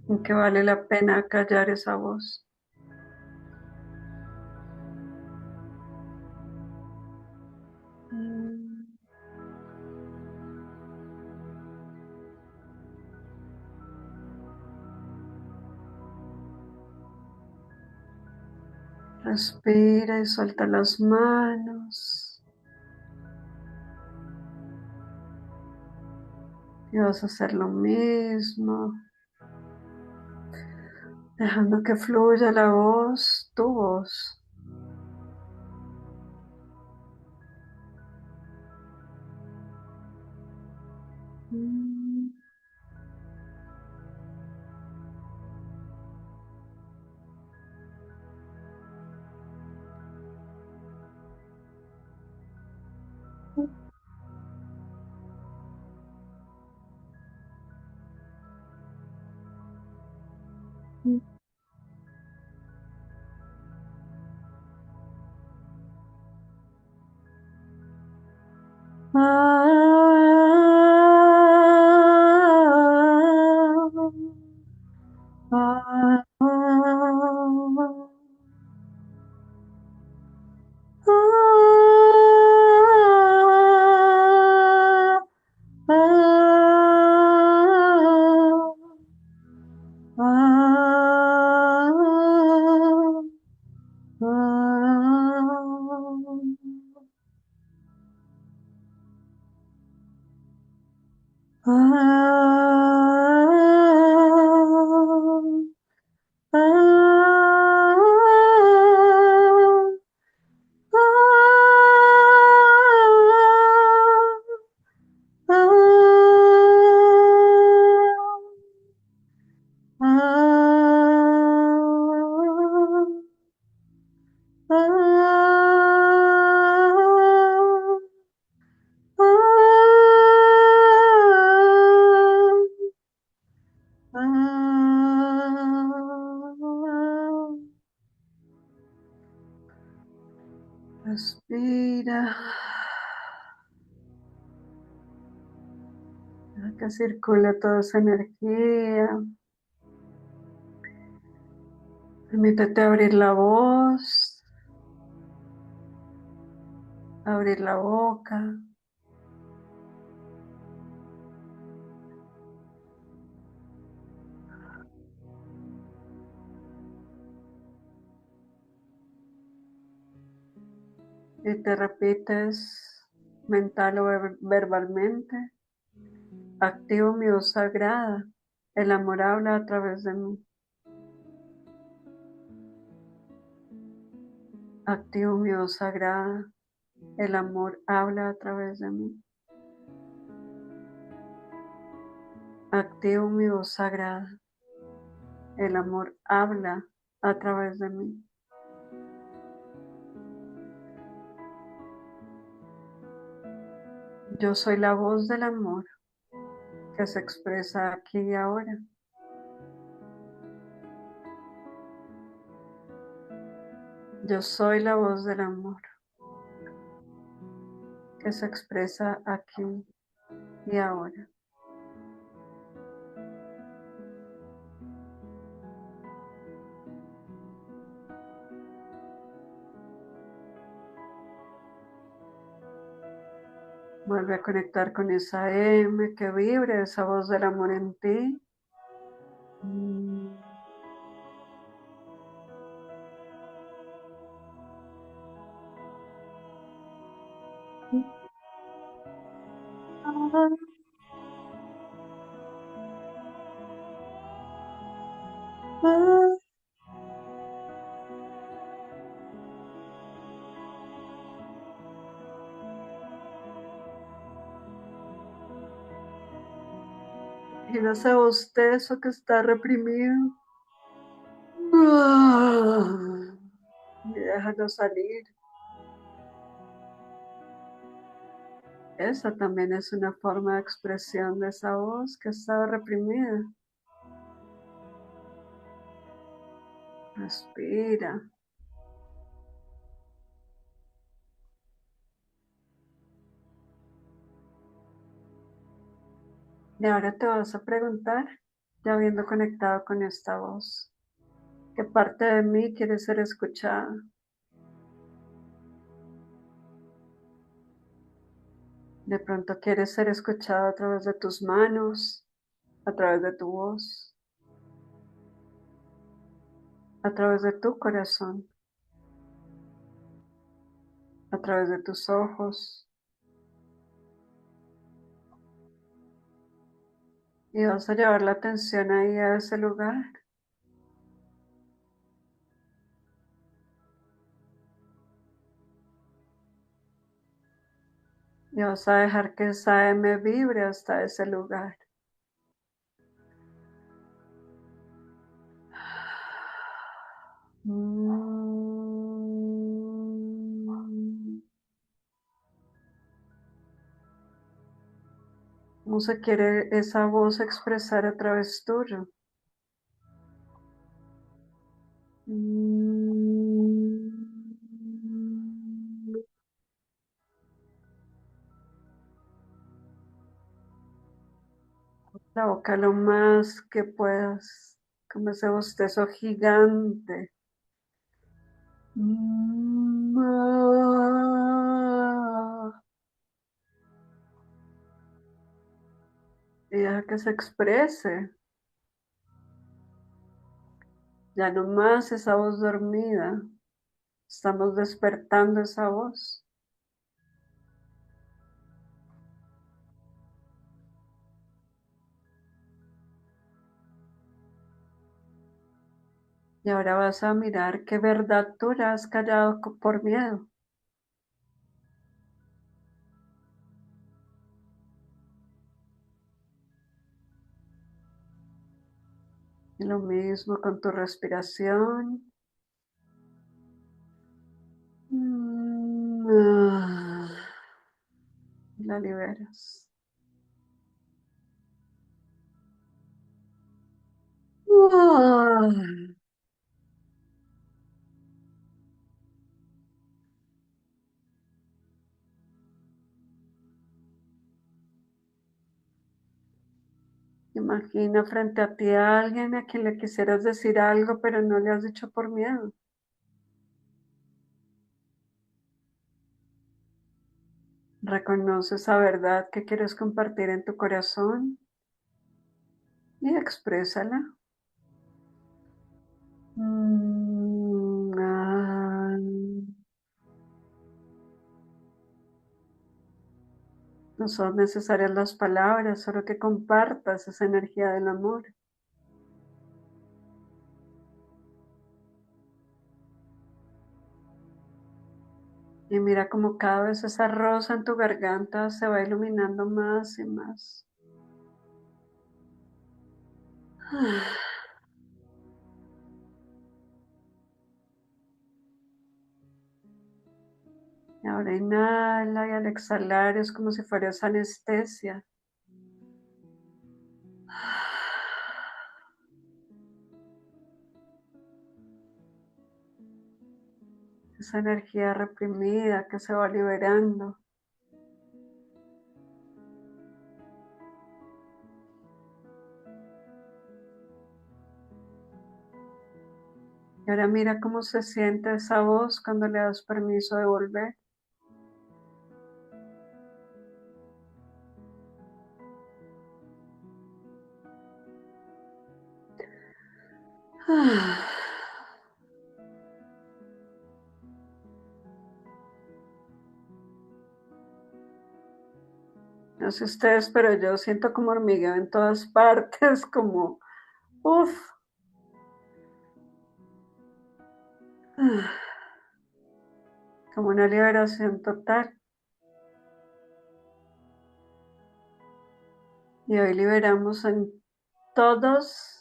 en que vale la pena callar esa voz. Respira y suelta las manos. Y vas a hacer lo mismo, dejando que fluya la voz, tu voz. Respira. Deja que circule toda esa energía. Permítete abrir la voz, abrir la boca. Y te repites mental o verbalmente. Activo mi voz sagrada. El amor habla a través de mí. Activo mi voz sagrada. El amor habla a través de mí. Activo mi voz sagrada. El amor habla a través de mí. Yo soy la voz del amor que se expresa aquí y ahora. Yo soy la voz del amor que se expresa aquí y ahora. Vuelve a conectar con esa M que vibre, esa voz del amor en ti. Imagínese usted eso que está reprimido. Y déjalo salir. Esa también es una forma de expresión de esa voz que estaba reprimida. Respira. Y ahora te vas a preguntar, ya habiendo conectado con esta voz, ¿qué parte de mí quiere ser escuchada? De pronto quieres ser escuchado a través de tus manos, a través de tu voz, a través de tu corazón, a través de tus ojos. Y vas a llevar la atención ahí a ese lugar. Y vas a dejar que esa M vibre hasta ese lugar. ¿Cómo se quiere esa voz expresar a través tuyo? Mm. La boca lo más que puedas, como ese bostezo gigante. Y deja que se exprese. Ya no más esa voz dormida. Estamos despertando esa voz. Y ahora vas a mirar qué verdad tú la has callado por miedo. Y lo mismo con tu respiración. Y la liberas. Ah. Imagina frente a ti a alguien a quien le quisieras decir algo, pero no le has dicho por miedo. Reconoce esa verdad que quieres compartir en tu corazón y exprésala. Mm, ah. No son necesarias las palabras, solo que compartas esa energía del amor. Y mira como cada vez esa rosa en tu garganta se va iluminando más y más. Y ahora inhala y al exhalar es como si fuera esa anestesia. Esa energía reprimida que se va liberando. Y ahora mira cómo se siente esa voz cuando le das permiso de volver. No sé ustedes, pero yo siento como hormigueo en todas partes, como, uff, como una liberación total. Y hoy liberamos en todos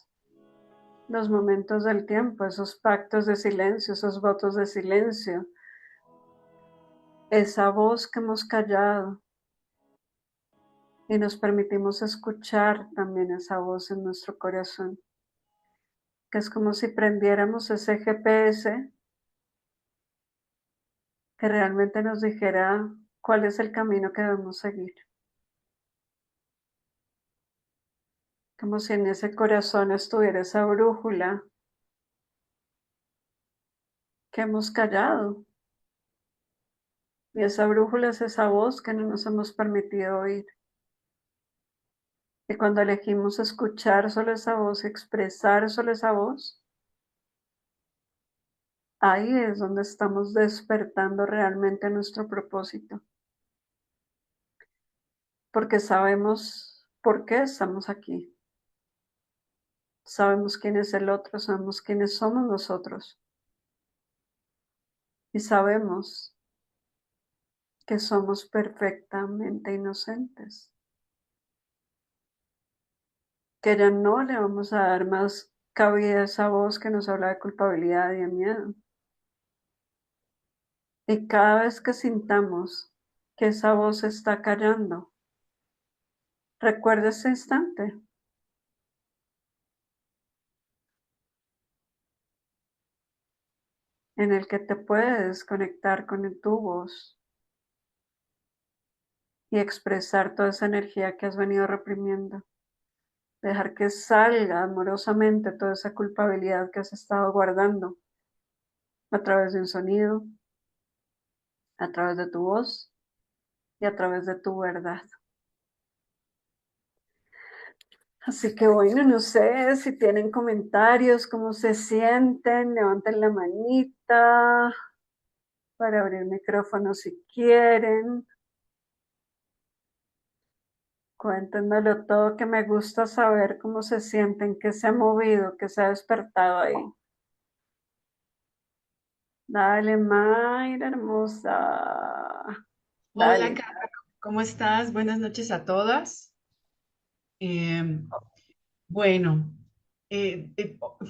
los momentos del tiempo, esos pactos de silencio, esos votos de silencio, esa voz que hemos callado y nos permitimos escuchar también esa voz en nuestro corazón, que es como si prendiéramos ese GPS que realmente nos dijera cuál es el camino que debemos seguir. Como si en ese corazón estuviera esa brújula que hemos callado. Y esa brújula es esa voz que no nos hemos permitido oír. Y cuando elegimos escuchar solo esa voz, expresar solo esa voz, ahí es donde estamos despertando realmente nuestro propósito. Porque sabemos por qué estamos aquí. Sabemos quién es el otro, sabemos quiénes somos nosotros. Y sabemos que somos perfectamente inocentes. Que ya no le vamos a dar más cabida a esa voz que nos habla de culpabilidad y de miedo. Y cada vez que sintamos que esa voz se está callando, recuerda ese instante. en el que te puedes conectar con tu voz y expresar toda esa energía que has venido reprimiendo. Dejar que salga amorosamente toda esa culpabilidad que has estado guardando a través de un sonido, a través de tu voz y a través de tu verdad. Así que bueno, no sé si tienen comentarios, cómo se sienten, levanten la manita para abrir micrófono si quieren. Cuéntenmelo todo, que me gusta saber cómo se sienten, qué se ha movido, qué se ha despertado ahí. Dale, Mayra, hermosa. Hola, Dale. Carla, ¿cómo estás? Buenas noches a todas. Eh, bueno,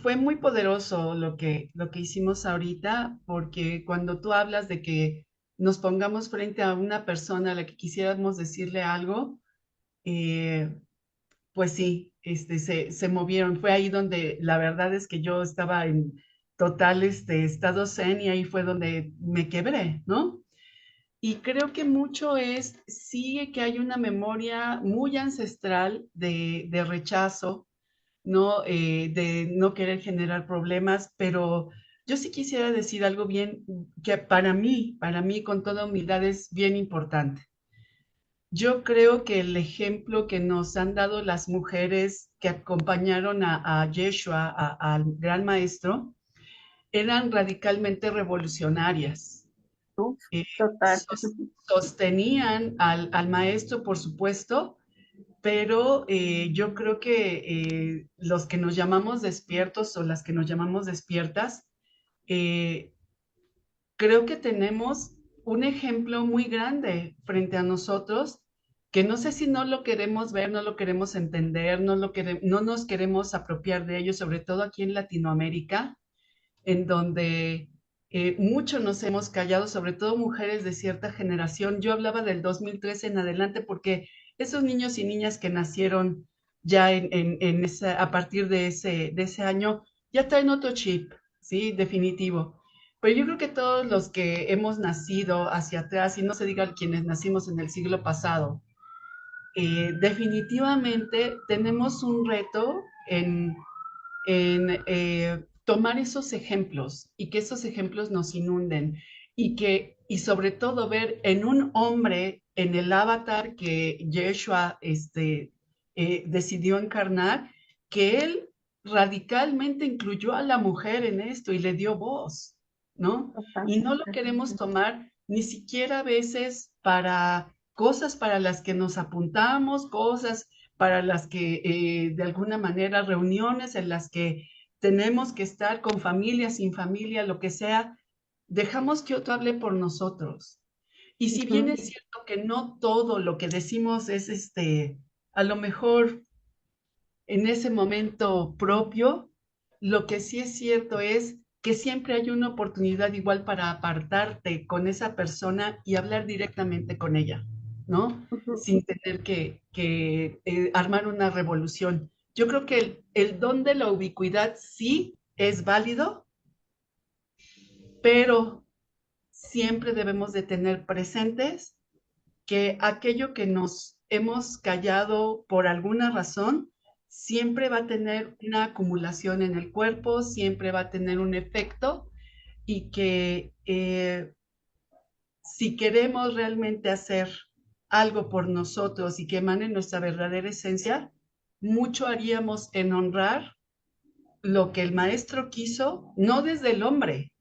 fue muy poderoso lo que hicimos ahorita, porque cuando tú hablas de que nos pongamos frente a una persona a la que quisiéramos decirle algo, eh, pues sí, se movieron. Fue ahí donde la verdad es que yo estaba en total estado zen y ahí fue donde me quebré, ¿no? Y creo que mucho es, sí que hay una memoria muy ancestral de rechazo, ¿no? De no querer generar problemas, pero yo sí quisiera decir algo bien, que para mí con toda humildad es bien importante. Yo creo que el ejemplo que nos han dado las mujeres que acompañaron a Yeshua, al gran maestro, eran radicalmente revolucionarias. Uf, eh, total. sos- Sostenían al maestro, por supuesto, pero yo creo que los que nos llamamos despiertos o las que nos llamamos despiertas, eh, creo que tenemos un ejemplo muy grande frente a nosotros que no sé si no lo queremos ver, no lo queremos entender, no nos queremos apropiar de ello, sobre todo aquí en Latinoamérica, en donde mucho nos hemos callado, sobre todo mujeres de cierta generación. Yo hablaba del 2013 en adelante porque esos niños y niñas que nacieron ya a partir de ese año ya traen otro chip, ¿sí? Definitivo. Pero yo creo que todos los que hemos nacido hacia atrás, y no se diga quienes nacimos en el siglo pasado, definitivamente tenemos un reto en tomar esos ejemplos y que esos ejemplos nos inunden y sobre todo ver en un hombre, en el avatar que Yeshua decidió encarnar, que él radicalmente incluyó a la mujer en esto y le dio voz, ¿no? Y no lo Totalmente. queremos tomar ni siquiera a veces para cosas para las que nos apuntamos, cosas para las que de alguna manera reuniones en las que tenemos que estar con familia, sin familia, lo que sea, dejamos que otro hable por nosotros. Y si bien Ujú, es cierto que no todo lo que decimos es a lo mejor en ese momento propio, lo que sí es cierto es que siempre hay una oportunidad igual para apartarte con esa persona y hablar directamente con ella, ¿no? ujú, Sin tener que armar una revolución. Yo creo que el don de la ubicuidad sí es válido, pero siempre debemos de tener presentes que aquello que nos hemos callado por alguna razón, siempre va a tener una acumulación en el cuerpo, siempre va a tener un efecto y que si queremos realmente hacer algo por nosotros y que emane nuestra verdadera esencia, mucho haríamos en honrar lo que el maestro quiso, no desde el hombre,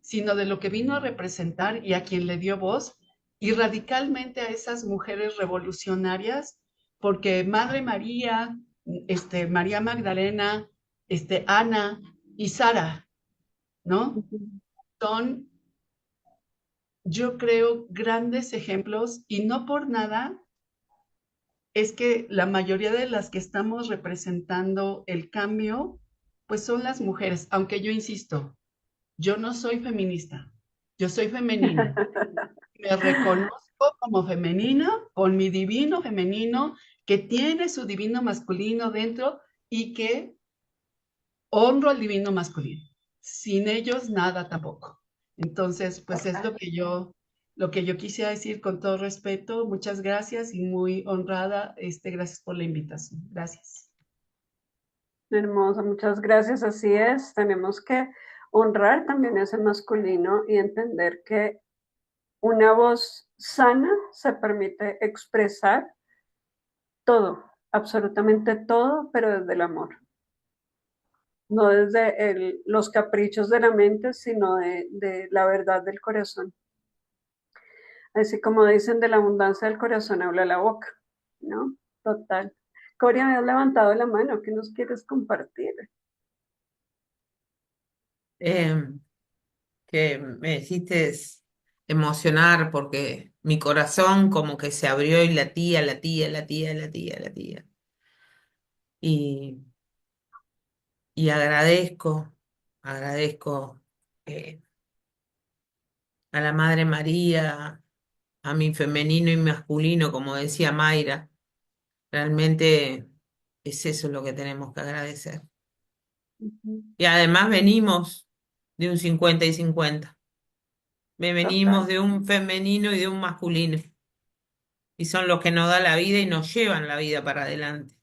sino de lo que vino a representar y a quien le dio voz, y radicalmente a esas mujeres revolucionarias, porque Madre María, María Magdalena, Ana y Sara, ¿no? ujú, Son, yo creo, grandes ejemplos y no por nada es que la mayoría de las que estamos representando el cambio, pues son las mujeres, aunque yo insisto, yo no soy feminista, yo soy femenina. Me reconozco como femenina, con mi divino femenino, que tiene su divino masculino dentro y que honro al divino masculino. Sin ellos, nada tampoco. Entonces, pues es lo que yo quisiera decir con todo respeto. Muchas gracias y muy honrada. Gracias por la invitación. Gracias. Hermosa, muchas gracias. Así es, tenemos que honrar también ese masculino y entender que una voz sana se permite expresar todo, absolutamente todo, pero desde el amor, no desde los caprichos de la mente, sino de la verdad del corazón. Así como dicen, de la abundancia del corazón habla la boca, ¿no? Total. Cory, habías levantado la mano, ¿qué nos quieres compartir? Em, que me hiciste emocionar porque mi corazón como que se abrió y latía, latía, latía, latía, latía. Y, y agradezco eh, a la Madre María, a mi femenino y masculino, como decía Mayra. Realmente es eso lo que tenemos que agradecer. Ujú. Y además venimos de un 50 y 50. Venimos Total. de un femenino y de un masculino. Y son los que nos dan la vida y nos llevan la vida para adelante.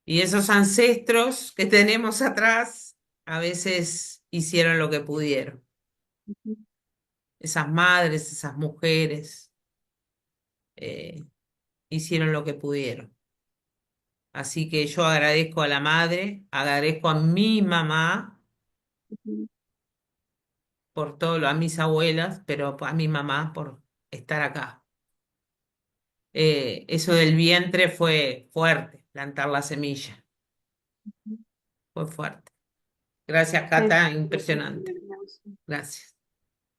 Y esos ancestros que tenemos atrás a veces hicieron lo que pudieron. Ujú. Esas madres, esas mujeres eh, hicieron lo que pudieron. Así que yo agradezco a la madre, agradezco a mi mamá Ujú. por todo a mis abuelas, pero a mi mamá por estar acá. Eso del vientre fue fuerte, plantar la semilla, fue fuerte. Gracias, Qué Cata, hermoso, qué impresionante. hermoso. Gracias.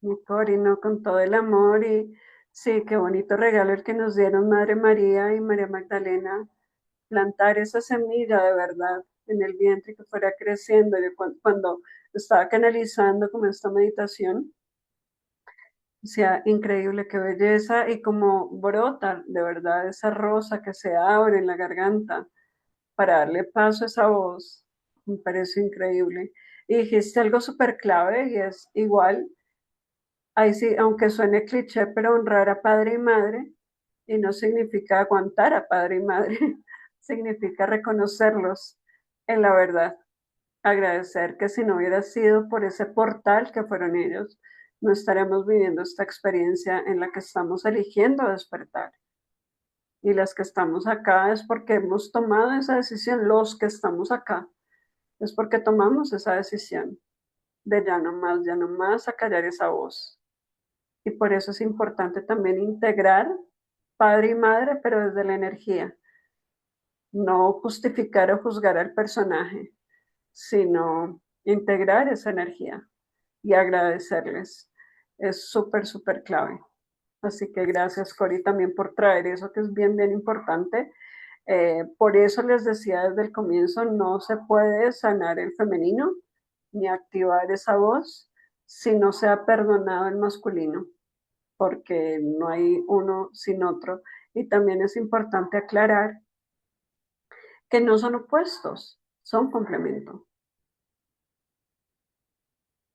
Mi Cori, ¿no? Con todo el amor y sí, qué bonito regalo el que nos dieron Madre María y María Magdalena, plantar esa semilla de verdad en el vientre que fuera creciendo. Yo cuando estaba canalizando como esta meditación, o sea, increíble, qué belleza y como brota de verdad esa rosa que se abre en la garganta para darle paso a esa voz. Me parece increíble. Y dijiste algo súper clave y es igual, ahí sí, aunque suene cliché, pero honrar a padre y madre, y no significa aguantar a padre y madre, significa reconocerlos en la verdad, agradecer que si no hubiera sido por ese portal que fueron ellos, no estaríamos viviendo esta experiencia en la que estamos eligiendo despertar. Y las que estamos acá es porque hemos tomado esa decisión, los que estamos acá, es porque tomamos esa decisión de ya no más, acallar esa voz. Y por eso es importante también integrar padre y madre, pero desde la energía, no justificar o juzgar al personaje, sino integrar esa energía y agradecerles. Es súper, súper clave. Así que gracias, Cori, también por traer eso que es bien, bien importante. Por eso les decía desde el comienzo, no se puede sanar el femenino ni activar esa voz si no se ha perdonado el masculino, porque no hay uno sin otro. Y también es importante aclarar que no son opuestos, son complemento.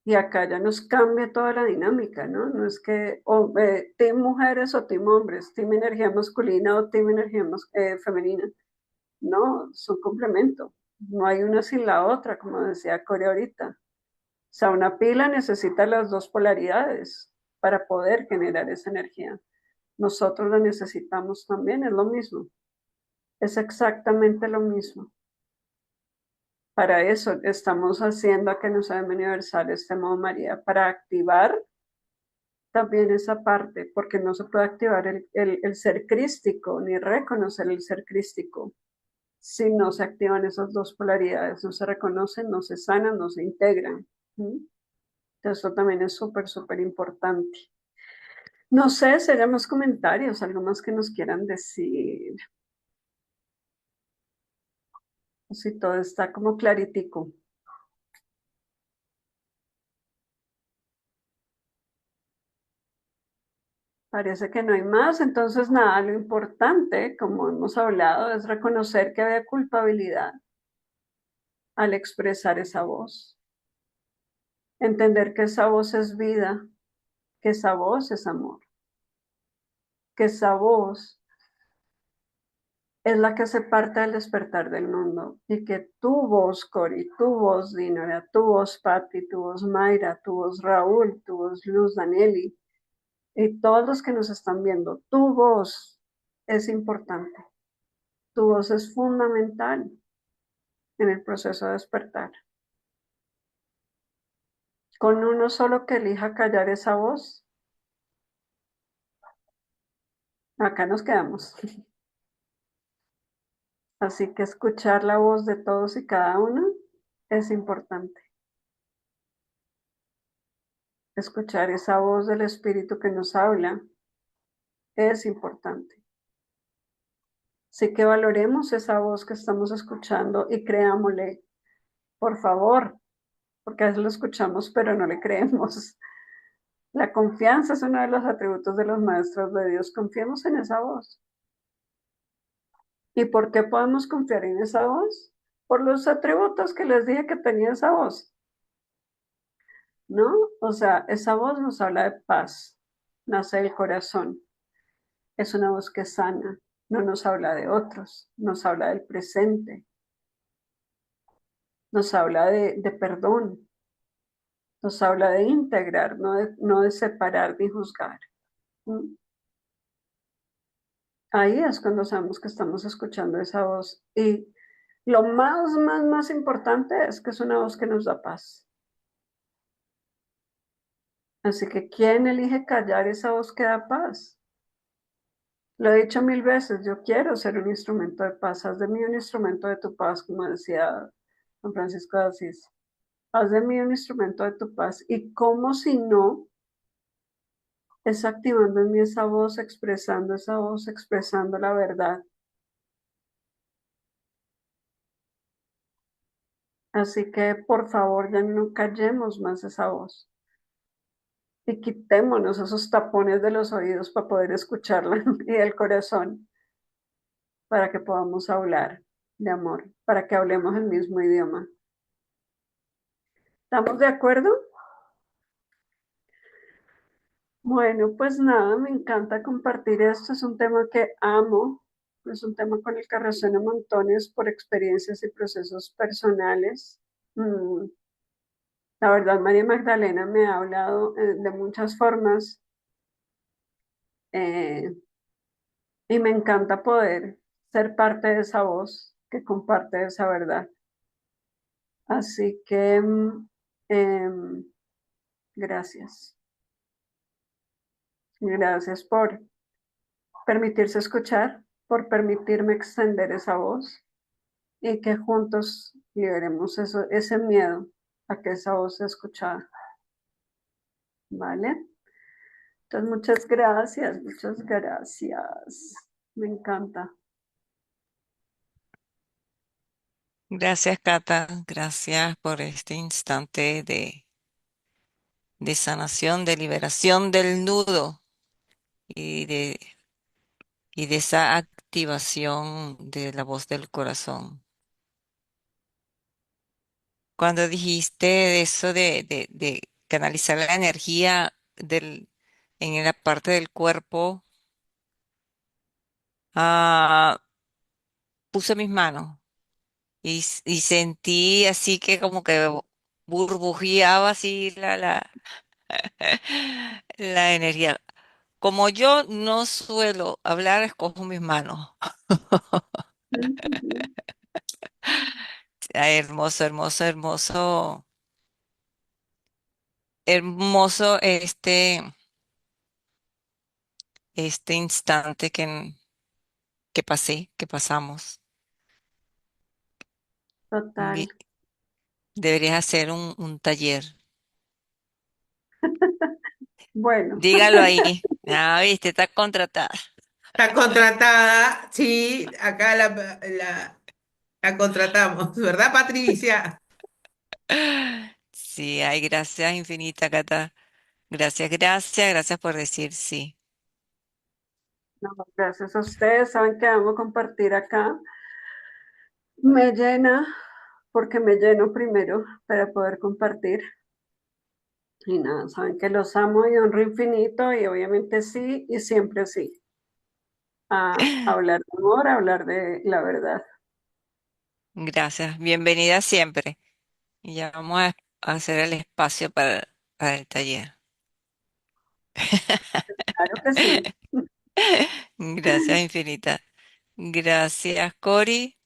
Y acá ya nos cambia toda la dinámica, ¿no? No es que team mujeres o team hombres, team energía masculina o team energía femenina. No, son complemento. No hay una sin la otra, como decía Corey ahorita. O sea, una pila necesita las dos polaridades para poder generar esa energía. Nosotros la necesitamos también, es lo mismo. Es exactamente lo mismo. Para eso estamos haciendo a que no sea universal este modo María, para activar también esa parte, porque no se puede activar el ser crístico ni reconocer el ser crístico si no se activan esas dos polaridades, no se reconocen, no se sanan, no se integran. ¿Mm? Entonces, eso también es súper, súper importante. No sé si hay más comentarios, algo más que nos quieran decir, o si todo está como claritico. Parece que no hay más, entonces nada, lo importante, como hemos hablado, es reconocer que había culpabilidad al expresar esa voz. Entender que esa voz es vida, que esa voz es amor, que esa voz es la que hace parte del despertar del mundo y que tu voz, Cori, tu voz, Dinora, tu voz, Patti, tu voz, Mayra, tu voz, Raúl, tu voz, Luz, Danelli y todos los que nos están viendo, tu voz es importante, tu voz es fundamental en el proceso de despertar. Con uno solo que elija callar esa voz, acá nos quedamos. Así que escuchar la voz de todos y cada uno es importante. Escuchar esa voz del Espíritu que nos habla es importante. Así que valoremos esa voz que estamos escuchando y creámosle, por favor, porque a veces lo escuchamos pero no le creemos. La confianza es uno de los atributos de los maestros de Dios. Confiemos en esa voz. ¿Y por qué podemos confiar en esa voz? Por los atributos que les dije que tenía esa voz, ¿no? O sea, esa voz nos habla de paz, nace del corazón, es una voz que sana, no nos habla de otros, nos habla del presente, nos habla de perdón, nos habla de integrar, no de separar ni juzgar. ¿Mm? Ahí es cuando sabemos que estamos escuchando esa voz. Y lo más importante es que es una voz que nos da paz. Así que, ¿quién elige callar esa voz que da paz? Lo he dicho mil veces, yo quiero ser un instrumento de paz. Haz de mí un instrumento de tu paz, como decía San Francisco de Asís. Haz de mí un instrumento de tu paz. ¿Y cómo si no es activando en mí esa voz, expresando la verdad? Así que, por favor, ya no callemos más esa voz. Y quitémonos esos tapones de los oídos para poder escucharla y del corazón, para que podamos hablar de amor, para que hablemos el mismo idioma. ¿Estamos de acuerdo? Bueno, pues nada, me encanta compartir esto. Es un tema que amo, es un tema con el que resueno montones por experiencias y procesos personales. La verdad, María Magdalena me ha hablado de muchas formas eh, y me encanta poder ser parte de esa voz que comparte esa verdad. Así que em, gracias. Gracias por permitirse escuchar, por permitirme extender esa voz y que juntos liberemos ese miedo a que esa voz sea escuchada. ¿Vale? Entonces, muchas gracias, muchas gracias. Me encanta. Gracias, Cata. Gracias por este instante de sanación, de liberación del nudo y de esa activación de la voz del corazón. Cuando dijiste de eso de canalizar la energía en la parte del cuerpo, ah, puse mis manos y sentí así que como que burbujeaba así la energía. Como yo no suelo hablar, escojo mis manos. Ay, hermoso, hermoso, hermoso, hermoso este instante que pasamos. Total. Vi- Deberías hacer un taller. Bueno, Dígalo ahí. Ah, viste, está contratada. Está contratada, sí, acá la contratamos, ¿verdad, Patricia? Sí, ay, gracias infinita, Cata. Gracias, gracias, gracias por decir sí. no, gracias a ustedes. Saben que amo compartir acá. Me llena porque me lleno primero para poder compartir. Y nada, saben que los amo y honro infinito y obviamente sí y siempre sí. A hablar de amor, a hablar de la verdad. Gracias, bienvenida siempre. Y ya vamos a hacer el espacio para el taller. Claro que sí. Gracias infinita. Gracias, Cori.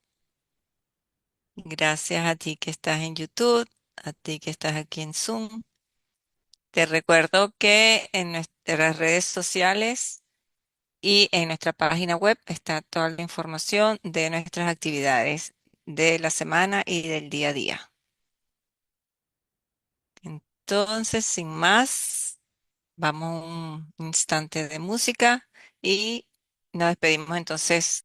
Gracias a ti que estás en YouTube, a ti que estás aquí en Zoom. Te recuerdo que en nuestras redes sociales y en nuestra página web está toda la información de nuestras actividades de la semana y del día a día. Entonces, sin más, vamos a un instante de música y nos despedimos entonces